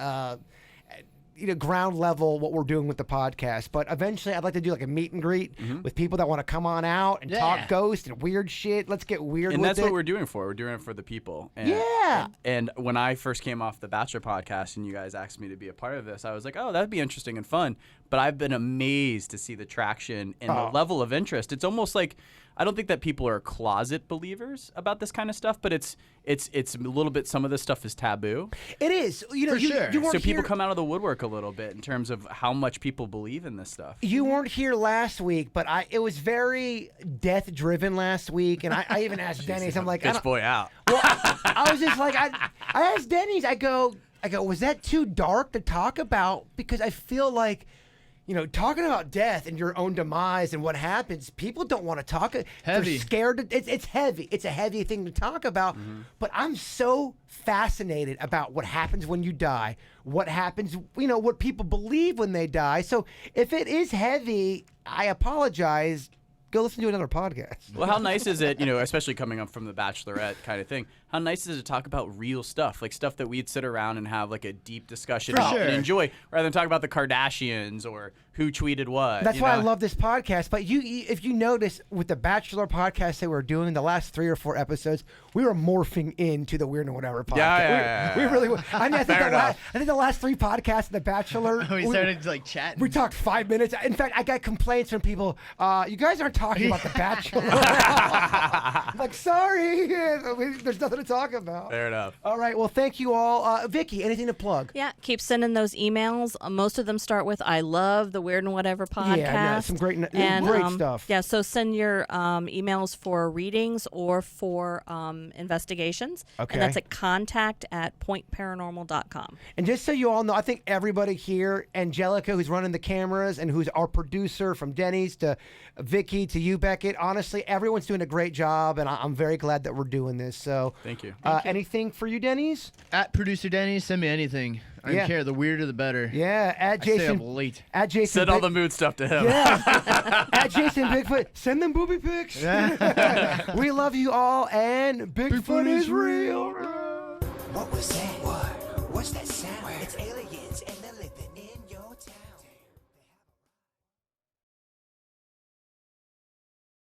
ground level what we're doing with the podcast, but eventually I'd like to do like a meet and greet with people that want to come on out and talk ghost and weird shit. Let's get weird and with that's it. what we're doing for. We're doing it for the people. And, Yeah. And when I first came off the Bachelor podcast and you guys asked me to be a part of this, I was like, oh, that'd be interesting and fun. But I've been amazed to see the traction and the level of interest. It's almost like, I don't think that people are closet believers about this kind of stuff, but it's a little bit, some of this stuff is taboo. It is. You know, For sure. you weren't So people here, come out of the woodwork a little bit in terms of how much people believe in this stuff. You weren't here last week, but it was very death driven last week, and I even asked Denny's. I'm like, I Bitch don't- boy out. well, I was just like, I asked Denny's. I go, was that too dark to talk about? Because I feel like talking about death and your own demise and what happens, people don't want to talk. Heavy. They're scared. It's heavy. It's a heavy thing to talk about. But I'm so fascinated about what happens when you die, what happens, what people believe when they die. So if it is heavy, I apologize. Go listen to another podcast. Well, how nice is it, especially coming up from the Bachelorette kind of thing, how nice is it to talk about real stuff, like stuff that we'd sit around and have like a deep discussion about and enjoy, rather than talk about the Kardashians or who tweeted what. That's why I love this podcast. But if you notice with the Bachelor podcast that we're doing, the last 3 or 4 episodes, we were morphing into the Weird and Whatever podcast. Yeah. We really were. I think the last 3 podcasts of the Bachelor, we started chatting. We talked 5 minutes. In fact, I got complaints from people. You guys aren't talking about the Bachelor. I'm like, sorry, there's nothing to talk about. Fair enough. All right. Well, thank you all. Vicky, anything to plug? Yeah, keep sending those emails. Most of them start with "I love the Weird and Whatever" podcast. Yeah, some great stuff. Yeah, so send your emails for readings or for investigations. Okay. And that's at contact@pointparanormal.com. And just so you all know, I think everybody here, Angelica, who's running the cameras, and who's our producer, from Denny's to Vicky to you, Beckett, honestly, everyone's doing a great job, and I'm very glad that we're doing this. So, thank you. Anything for you, Denny's? At producer Denny, send me anything. I don't care. The weirder, the better. Yeah, at I stay Jason. up late. At Jason. Send all the mood stuff to him. Yeah. At Jason Bigfoot. Send them booby pics. We love you all, and Bigfoot is real. What was that?